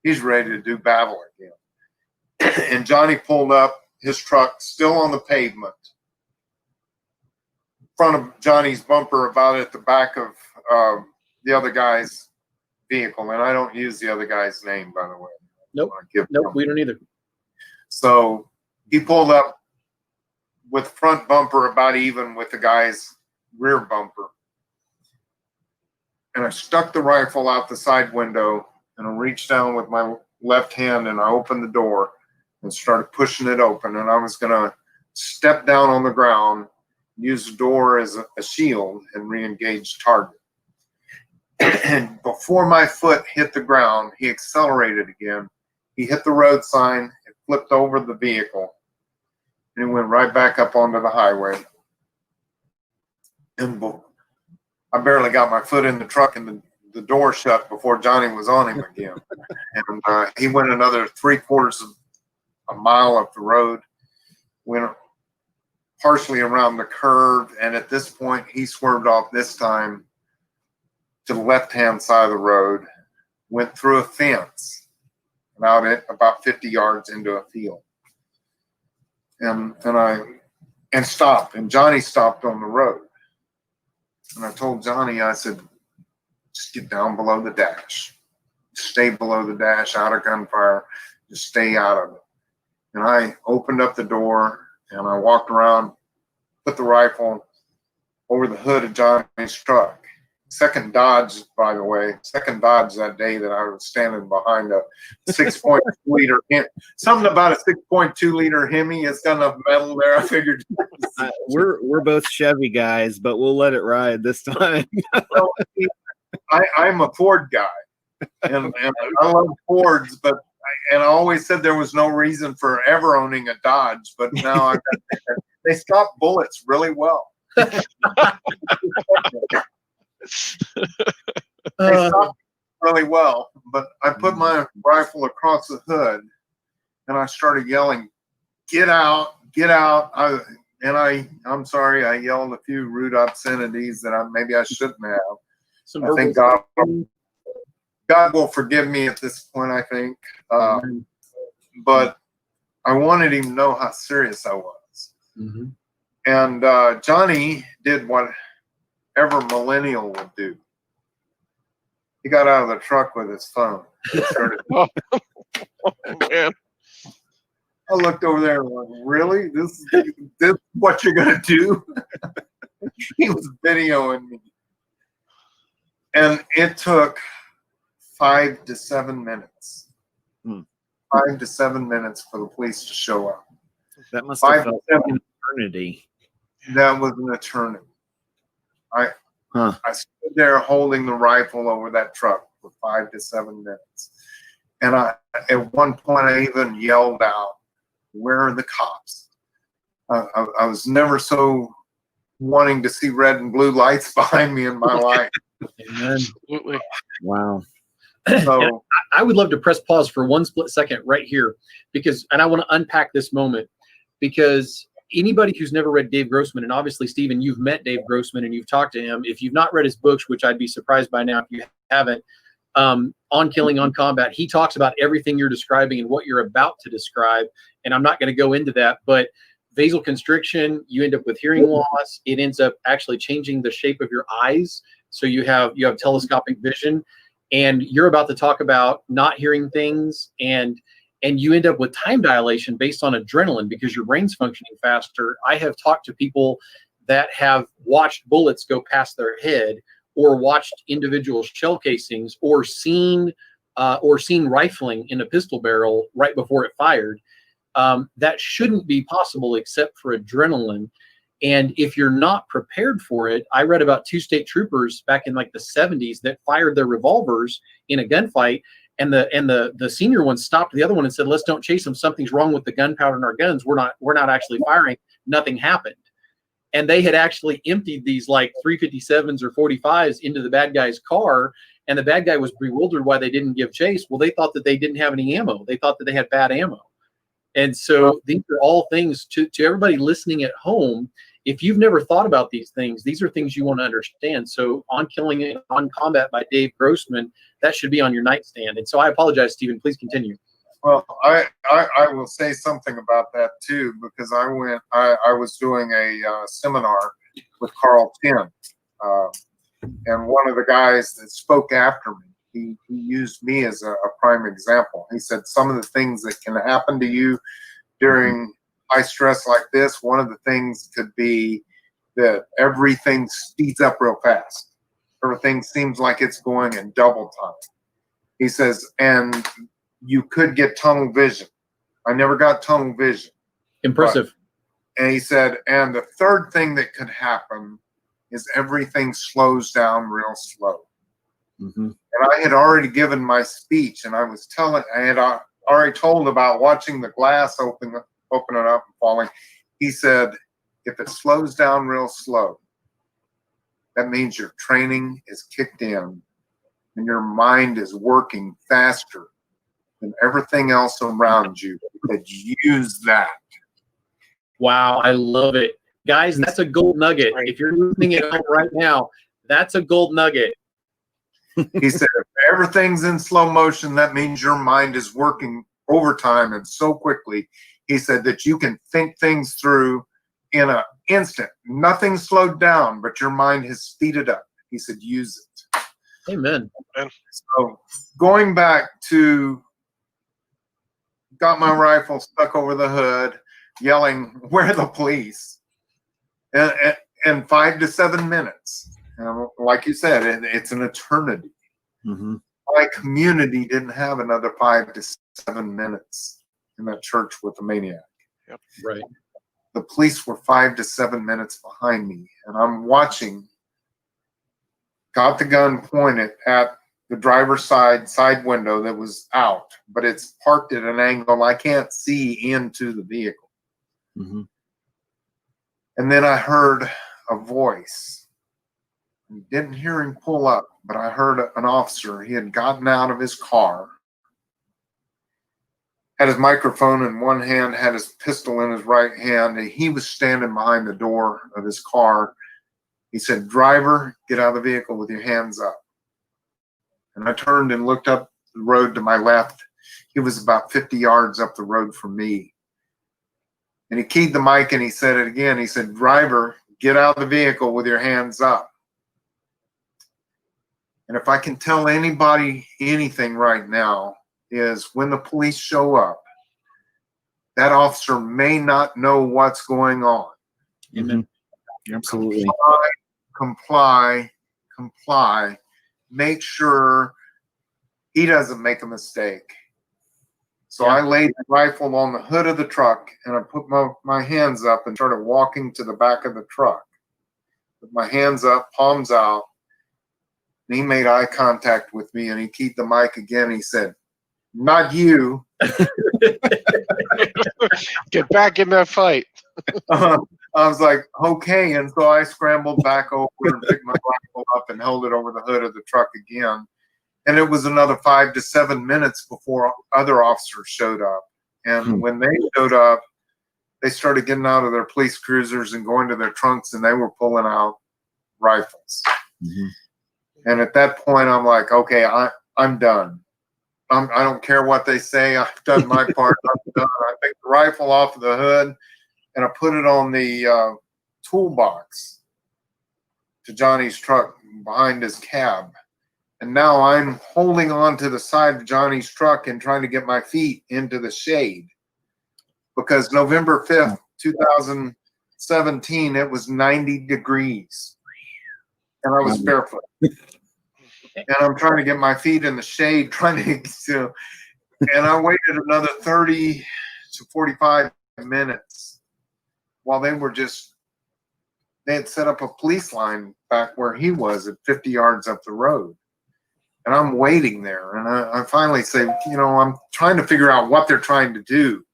He's ready to do battle again. And Johnny pulled up, his truck still on the pavement, in front of Johnny's bumper, about at the back of the other guy's vehicle. And I don't use the other guy's name, by the way. Nope, we don't either. So he pulled up with front bumper about even with the guy's rear bumper. And I stuck the rifle out the side window, and I reached down with my left hand, and I opened the door and started pushing it open. And I was going to step down on the ground, use the door as a shield, and re-engage target. And before my foot hit the ground, he accelerated again. He hit the road sign, it flipped over the vehicle, and he went right back up onto the highway. And I barely got my foot in the truck, and the door shut before Johnny was on him again. And he went another 3/4 of a mile up the road, went partially around the curve, and at this point he swerved off this time to the left-hand side of the road, went through a fence and out at about 50 yards into a field. And stopped, and Johnny stopped on the road. And I told Johnny, I said, just get down below the dash. Stay below the dash, out of gunfire. Just stay out of it. And I opened up the door and I walked around, put the rifle over the hood of Johnny's truck. Second Dodge, by the way, second Dodge that day that I was standing behind a 6.2 liter. Something about a 6.2 liter Hemi has got enough metal there. I figured. We're both Chevy guys, but we'll let it ride this time. Well, I'm a Ford guy, and I love Fords, but I always said there was no reason for ever owning a Dodge. But now they stop bullets really well. They stopped really well, but I put my rifle across the hood and I started yelling, "Get out, get out." I'm sorry, I yelled a few rude obscenities that maybe I shouldn't have. I think God will forgive me at this point, I think. But I wanted him to know how serious I was. Mm-hmm. And Johnny did whatever millennial would do. He got out of the truck with his phone. Oh, man. I looked over there and went, really? This is what you're going to do? He was videoing me. And it took 5 to 7 minutes. 5 to 7 minutes for the police to show up. That must have felt like an eternity. That was an eternity. I stood there holding the rifle over that truck for 5 to 7 minutes. And at one point, I even yelled out, "Where are the cops?" I was never so wanting to see red and blue lights behind me in my life. Absolutely. Wow. So I would love to press pause for one split second right here and I want to unpack this moment, because anybody who's never read Dave Grossman, and obviously, Stephen, you've met Dave Grossman and you've talked to him. If you've not read his books, which I'd be surprised by now if you haven't, On Killing, On Combat, he talks about everything you're describing and what you're about to describe. And I'm not going to go into that, but vasoconstriction, you end up with hearing loss. It ends up actually changing the shape of your eyes. So you have telescopic vision, and you're about to talk about not hearing things, and you end up with time dilation based on adrenaline because your brain's functioning faster. I have talked to people that have watched bullets go past their head, or watched individual shell casings, or seen rifling in a pistol barrel right before it fired. That shouldn't be possible except for adrenaline. And if you're not prepared for it, I read about 2 state troopers back in like the 70s that fired their revolvers in a gunfight, and the senior one stopped the other one and said, "Let's don't chase them. Something's wrong with the gunpowder in our guns. We're not actually firing." Nothing happened. And they had actually emptied these like 357s or 45s into the bad guy's car, and the bad guy was bewildered why they didn't give chase. Well, they thought that they didn't have any ammo. They thought that they had bad ammo. And so these are all things to everybody listening at home. If you've never thought about these things, these are things you want to understand. So On Killing and On Combat by Dave Grossman, that should be on your nightstand. And so I apologize, Stephen, please continue. Well, I will say something about that too, because I was doing a seminar with Carl Tinn, and one of the guys that spoke after me, he used me as a prime example. He said some of the things that can happen to you during high stress like this, one of the things could be that everything speeds up real fast. Everything seems like it's going in double time. He says, and you could get tunnel vision. I never got tunnel vision. Impressive. And he said, and the third thing that could happen is everything slows down real slow. Mm-hmm. And I had already given my speech, and I had already told about watching the glass open up and falling. He said, if it slows down real slow, that means your training is kicked in and your mind is working faster than everything else around you. Use that. Wow, I love it. Guys, that's a gold nugget. If you're listening at home right now, that's a gold nugget. He said, if everything's in slow motion, that means your mind is working overtime and so quickly. He said that you can think things through in an instant. Nothing slowed down, but your mind has speeded up. He said, use it. Amen. So going back to, got my rifle stuck over the hood, yelling, "Where are the police?" And 5 to 7 minutes. Like you said, it's an eternity. Mm-hmm. My community didn't have another 5 to 7 minutes in that church with the maniac. Yep. Right. The police were 5 to 7 minutes behind me, and I'm watching, got the gun pointed at the driver's side window that was out, but it's parked at an angle I can't see into the vehicle. Mm-hmm. And then I heard a voice. Didn't hear him pull up, but I heard an officer. He had gotten out of his car, had his microphone in one hand, had his pistol in his right hand, and he was standing behind the door of his car. He said, "Driver, get out of the vehicle with your hands up." And I turned and looked up the road to my left. He was about 50 yards up the road from me. And he keyed the mic and he said it again. He said, "Driver, get out of the vehicle with your hands up." And if I can tell anybody anything right now, is when the police show up, that officer may not know what's going on. Amen. Absolutely. Comply. Make sure he doesn't make a mistake. So I laid the rifle on the hood of the truck and I put my hands up and started walking to the back of the truck. With my hands up, palms out. And he made eye contact with me and he keyed the mic again. He said, "Not you." Get back in that fight. I was like, okay. And so I scrambled back over and picked my rifle up and held it over the hood of the truck again. And it was another 5 to 7 minutes before other officers showed up. And when they showed up, they started getting out of their police cruisers and going to their trunks, and they were pulling out rifles. Mm-hmm. And at that point, I'm like, okay, I'm done. I don't care what they say. I've done my part. I'm done. I picked the rifle off of the hood and I put it on the toolbox to Johnny's truck behind his cab. And now I'm holding on to the side of Johnny's truck and trying to get my feet into the shade. Because November 5th, 2017, it was 90 degrees. And I was barefoot. And I'm trying to get my feet in the shade, and I waited another 30 to 45 minutes while they had set up a police line back where he was at 50 yards up the road. And I'm waiting there. And I finally say, I'm trying to figure out what they're trying to do.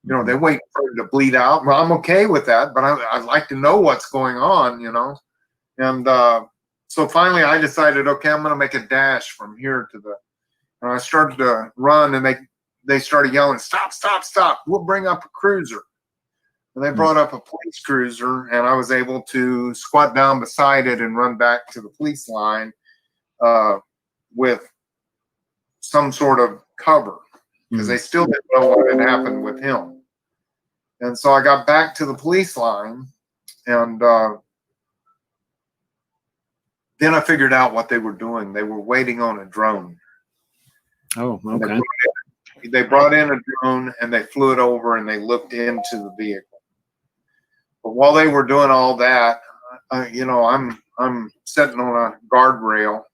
They wait for it to bleed out. Well, I'm okay with that, but I'd like to know what's going on, And so finally I decided, okay, I'm going to make a dash from here to and I started to run and they started yelling, "Stop, stop, stop. We'll bring up a cruiser." And they brought up a police cruiser and I was able to squat down beside it and run back to the police line with some sort of cover because they still didn't know what had happened with him. And so I got back to the police line and then I figured out what they were doing. They were waiting on a drone. Oh, okay. They brought in a drone and they flew it over and they looked into the vehicle. But while they were doing all that, I'm sitting on a guardrail.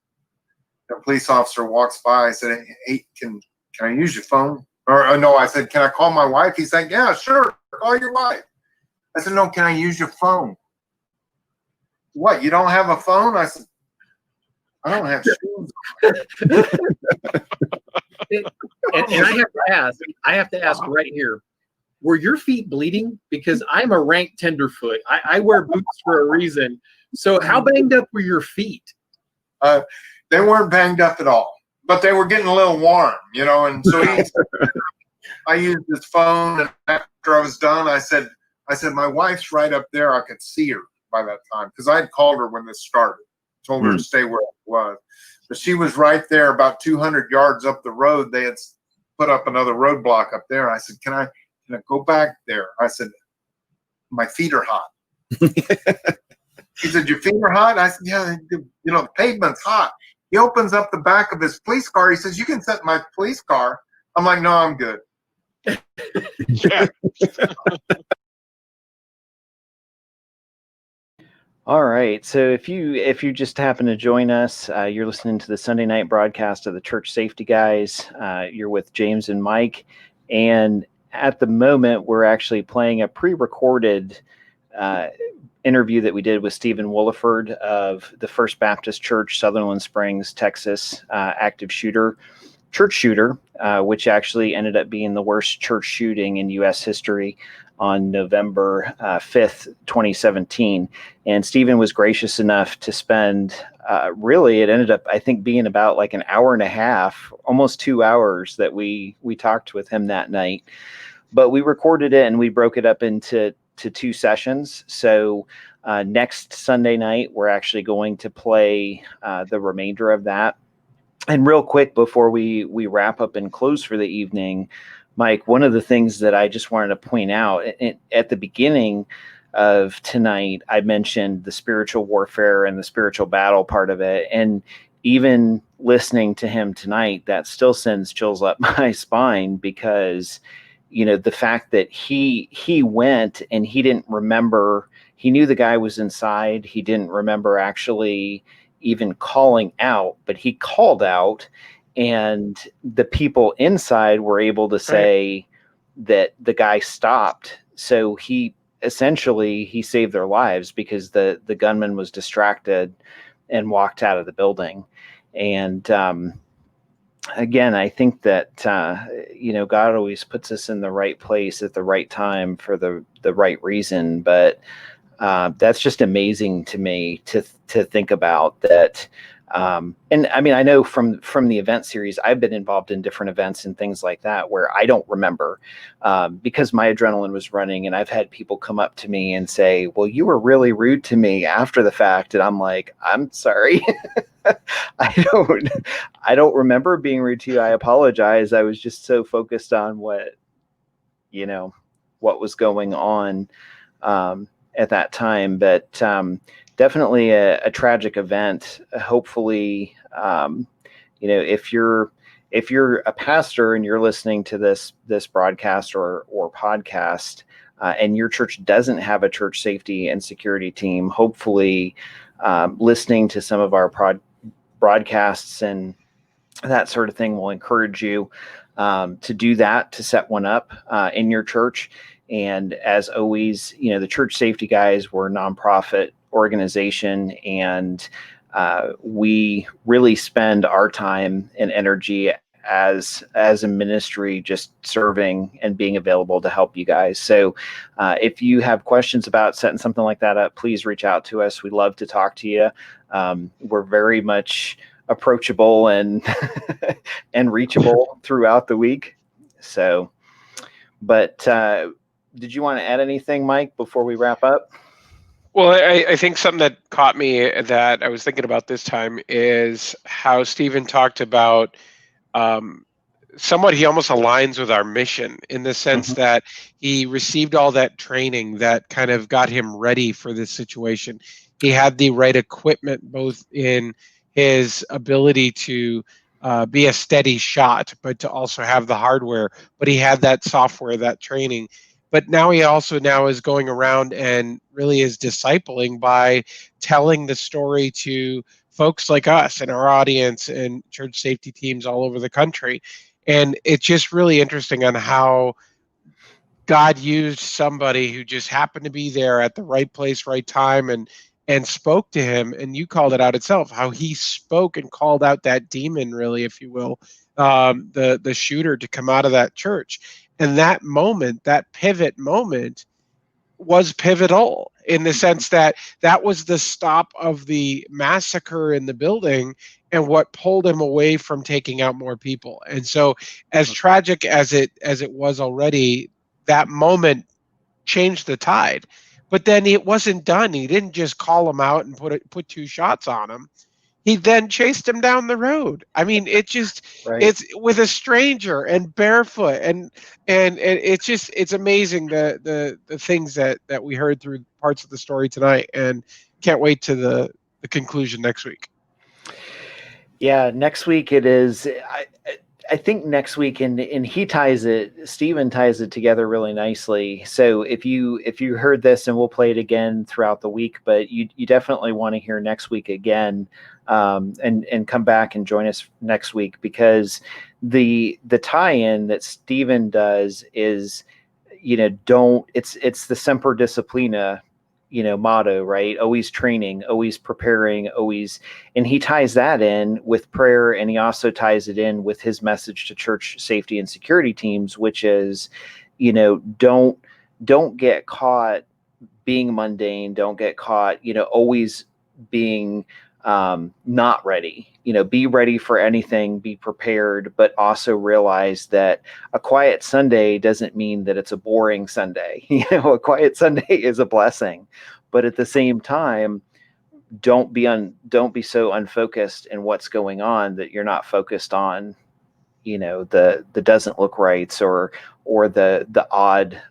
A police officer walks by. I said, "Hey, can I use your phone?" Or no, I said, "Can I call my wife?" He's like, "Yeah, sure. Call your wife." I said, "No, can I use your phone?" "What? You don't have a phone?" I said, "I don't have shoes." And I have to ask right here, were your feet bleeding? Because I'm a rank tenderfoot. I wear boots for a reason. So how banged up were your feet? They weren't banged up at all, but they were getting a little warm, and so I used his phone, and after I was done, I said, "My wife's right up there. I could see her by that time," because I had called her when this started, told her to stay where it was. But she was right there about 200 yards up the road. They had put up another roadblock up there. I said, can I go back there? I said, my feet are hot. He said, your feet are hot? I said, yeah, the pavement's hot. He opens up the back of his police car. He says, you can sit in my police car. I'm like, no, I'm good. Yeah. All right. So if you just happen to join us, you're listening to the Sunday night broadcast of the Church Safety Guys. You're with James and Mike, and at the moment we're actually playing a pre-recorded interview that we did with Stephen Willeford of the First Baptist Church, Sutherland Springs, Texas, active church shooter, which actually ended up being the worst church shooting in U.S. history on November 5th, 2017. And Stephen was gracious enough to spend, really, it ended up, I think, being about like an hour and a half, almost 2 hours that we talked with him that night. But we recorded it and we broke it up into 2 sessions. So next Sunday night, we're actually going to play the remainder of that. And real quick, before we wrap up and close for the evening, Mike, one of the things that I just wanted to point out at the beginning of tonight, I mentioned the spiritual warfare and the spiritual battle part of it. And even listening to him tonight, that still sends chills up my spine, because, you know, the fact that he went and he didn't remember, he knew the guy was inside. He didn't remember actually even calling out, but he called out, and the people inside were able to say that the guy stopped. So he saved their lives, because the gunman was distracted and walked out of the building. And again, I think that God always puts us in the right place at the right time for the right reason. But that's just amazing to me to think about that. And I mean, I know from the event series, I've been involved in different events and things like that where I don't remember because my adrenaline was running, and I've had people come up to me and say, well, you were really rude to me after the fact. And I'm like, I'm sorry. I don't remember being rude to you. I apologize. I was just so focused on what was going on at that time. But definitely a tragic event. Hopefully, if you're a pastor and you're listening to this broadcast or podcast, and your church doesn't have a church safety and security team, hopefully listening to some of our broadcasts and that sort of thing will encourage you to do that, to set one up in your church. And as always, the Church Safety Guys, we're a nonprofit organization, and we really spend our time and energy as a ministry just serving and being available to help you guys. So if you have questions about setting something like that up, please reach out to us. We'd love to talk to you. We're very much approachable and and reachable throughout the week. So, but did you want to add anything, Mike, before we wrap up? Well, I think something that caught me that I was thinking about this time is how Stephen talked about somewhat he almost aligns with our mission in the sense that he received all that training that kind of got him ready for this situation. He had the right equipment, both in his ability to be a steady shot, but to also have the hardware. But he had that software, that training. But now he also is going around and really is discipling by telling the story to folks like us and our audience and church safety teams all over the country. And it's just really interesting on how God used somebody who just happened to be there at the right place, right time, and spoke to him. And you called it out itself, how he spoke and called out that demon, really, if you will, the shooter, to come out of that church. And that moment, that pivot moment, was pivotal in the sense that that was the stop of the massacre in the building and what pulled him away from taking out more people. And so, as tragic as it was already, that moment changed the tide. But then it wasn't done. He didn't just call him out and put 2 shots on him. he then chased him down the road. I mean, Right. it's with a stranger and barefoot, and it's amazing the things that we heard through parts of the story tonight, and can't wait to the conclusion next week. Yeah, next week it is. I think next week, and Stephen ties it together really nicely. So if you heard this, and we'll play it again throughout the week, but you definitely want to hear next week again, and come back and join us next week, because the tie-in that Stephen does is, it's the Semper Disciplina, motto, right? Always training, always preparing, always. And he ties that in with prayer, and he also ties it in with his message to church safety and security teams, which is, don't get caught being mundane. Don't get caught, always being not ready. Be ready for anything, be prepared, but also realize that a quiet Sunday doesn't mean that it's a boring Sunday. A quiet Sunday is a blessing, but at the same time, don't be so unfocused in what's going on that you're not focused on, the doesn't look rights, or the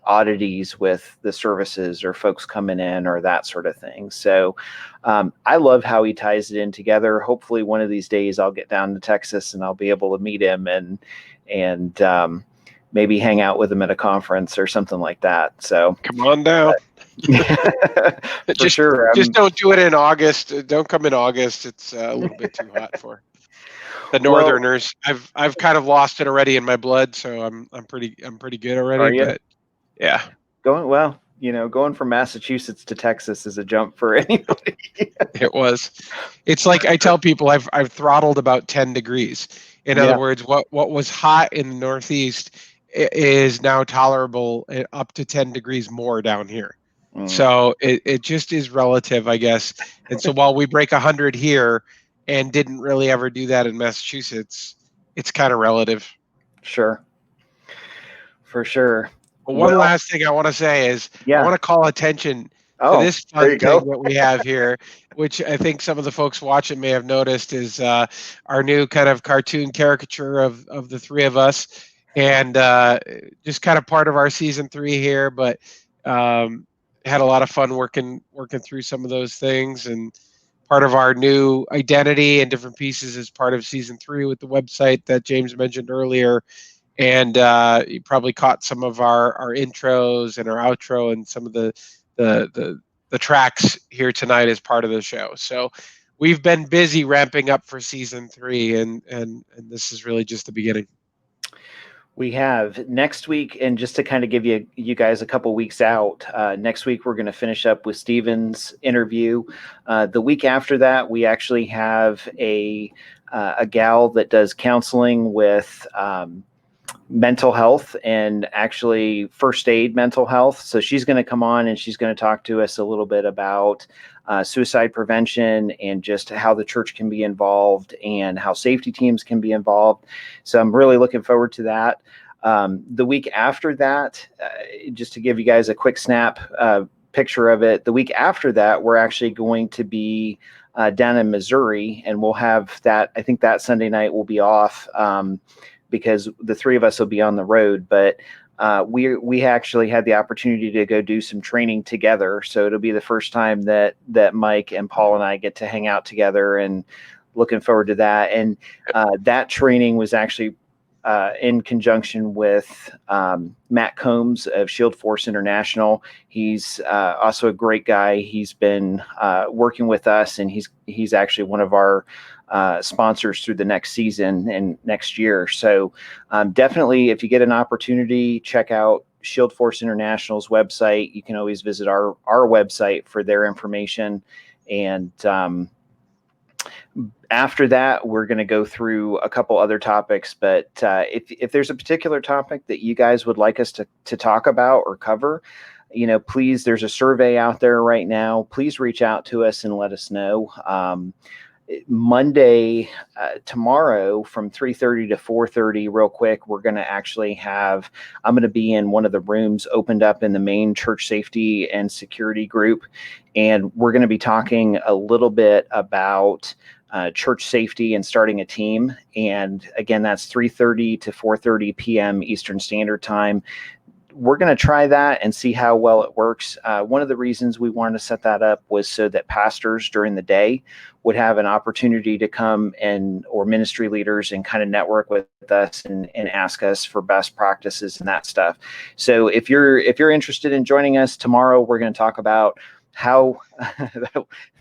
oddities with the services, or folks coming in, or that sort of thing. So I love how he ties it in together. Hopefully one of these days I'll get down to Texas and I'll be able to meet him and maybe hang out with him at a conference or something like that. So come on down. For sure. Just don't do it in August. Don't come in August. It's a little bit too hot for the Northerners. I've kind of lost it already in my blood, so I'm pretty good already. Are you? But yeah, going from Massachusetts to Texas is a jump for anybody. it was. It's like I tell people I've throttled about 10 degrees. In other words, what was hot in the Northeast is now tolerable up to 10 degrees more down here. So it just is relative, I guess. And so while we break 100 here and didn't really ever do that in Massachusetts, it's kind of relative. Sure. For sure. But one last thing I want to say is I want to call attention to this fun thing that we have here, which I think some of the folks watching may have noticed, is our new kind of cartoon caricature of the three of us, and just kind of part of our season 3 here, but had a lot of fun working through some of those things, and part of our new identity and different pieces as part of season 3 with the website that James mentioned earlier. And you probably caught some of our intros and our outro and some of the tracks here tonight as part of the show. So we've been busy ramping up for season 3, and this is really just the beginning. We have next week, and just to kind of give you guys a couple weeks out, next week we're going to finish up with Stephen's interview. The week after that, we actually have a gal that does counseling with mental health, and actually first aid mental health. So she's going to come on and she's going to talk to us a little bit about suicide prevention, and just how the church can be involved, and how safety teams can be involved. So I'm really looking forward to that. The week after that, just to give you guys a quick snap picture of it, the week after that, we're actually going to be down in Missouri, and we'll have that. I think that Sunday night will be off because the three of us will be on the road, but we actually had the opportunity to go do some training together. So it'll be the first time that Mike and Paul and I get to hang out together, and looking forward to that. And that training was actually in conjunction with Matt Combs of Shield Force International. He's also a great guy. He's been working with us, and he's actually one of our sponsors through the next season and next year. So definitely, if you get an opportunity, check out Shield Force International's website. You can always visit our website for their information. And after that, we're going to go through a couple other topics. But if there's a particular topic that you guys would like us to talk about or cover, please, there's a survey out there right now. Please reach out to us and let us know. Monday, tomorrow from 3:30 to 4:30, real quick, we're going to actually I'm going to be in one of the rooms opened up in the main church safety and security group. And we're going to be talking a little bit about church safety and starting a team. And again, that's 3:30 to 4:30 p.m. Eastern Standard Time. We're going to try that and see how well it works. One of the reasons we wanted to set that up was so that pastors during the day would have an opportunity to come or ministry leaders and kind of network with us and ask us for best practices and that stuff. So if you're interested in joining us tomorrow, we're going to talk about how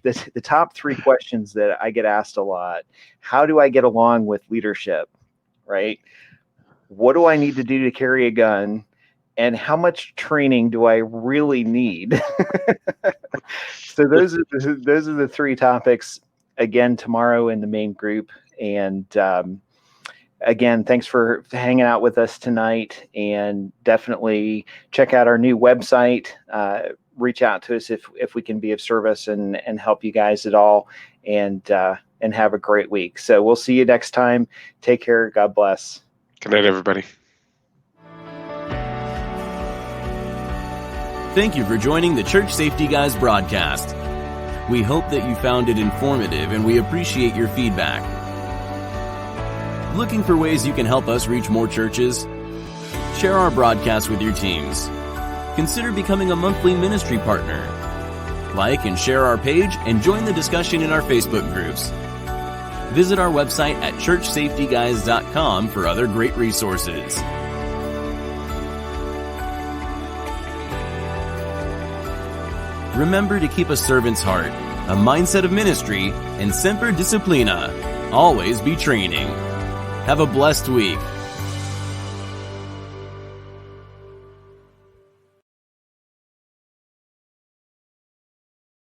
the top 3 questions that I get asked a lot. How do I get along with leadership, right? What do I need to do to carry a gun? And how much training do I really need? So those are the 3 topics, again, tomorrow in the main group. And again, thanks for hanging out with us tonight. And definitely check out our new website. Reach out to us if we can be of service and help you guys at all. And have a great week. So we'll see you next time. Take care. God bless. Good night, everybody. Thank you for joining the Church Safety Guys broadcast. We hope that you found it informative, and we appreciate your feedback. Looking for ways you can help us reach more churches? Share our broadcast with your teams. Consider becoming a monthly ministry partner. Like and share our page and join the discussion in our Facebook groups. Visit our website at churchsafetyguys.com for other great resources. Remember to keep a servant's heart, a mindset of ministry, and Semper Disciplina. Always be training. Have a blessed week.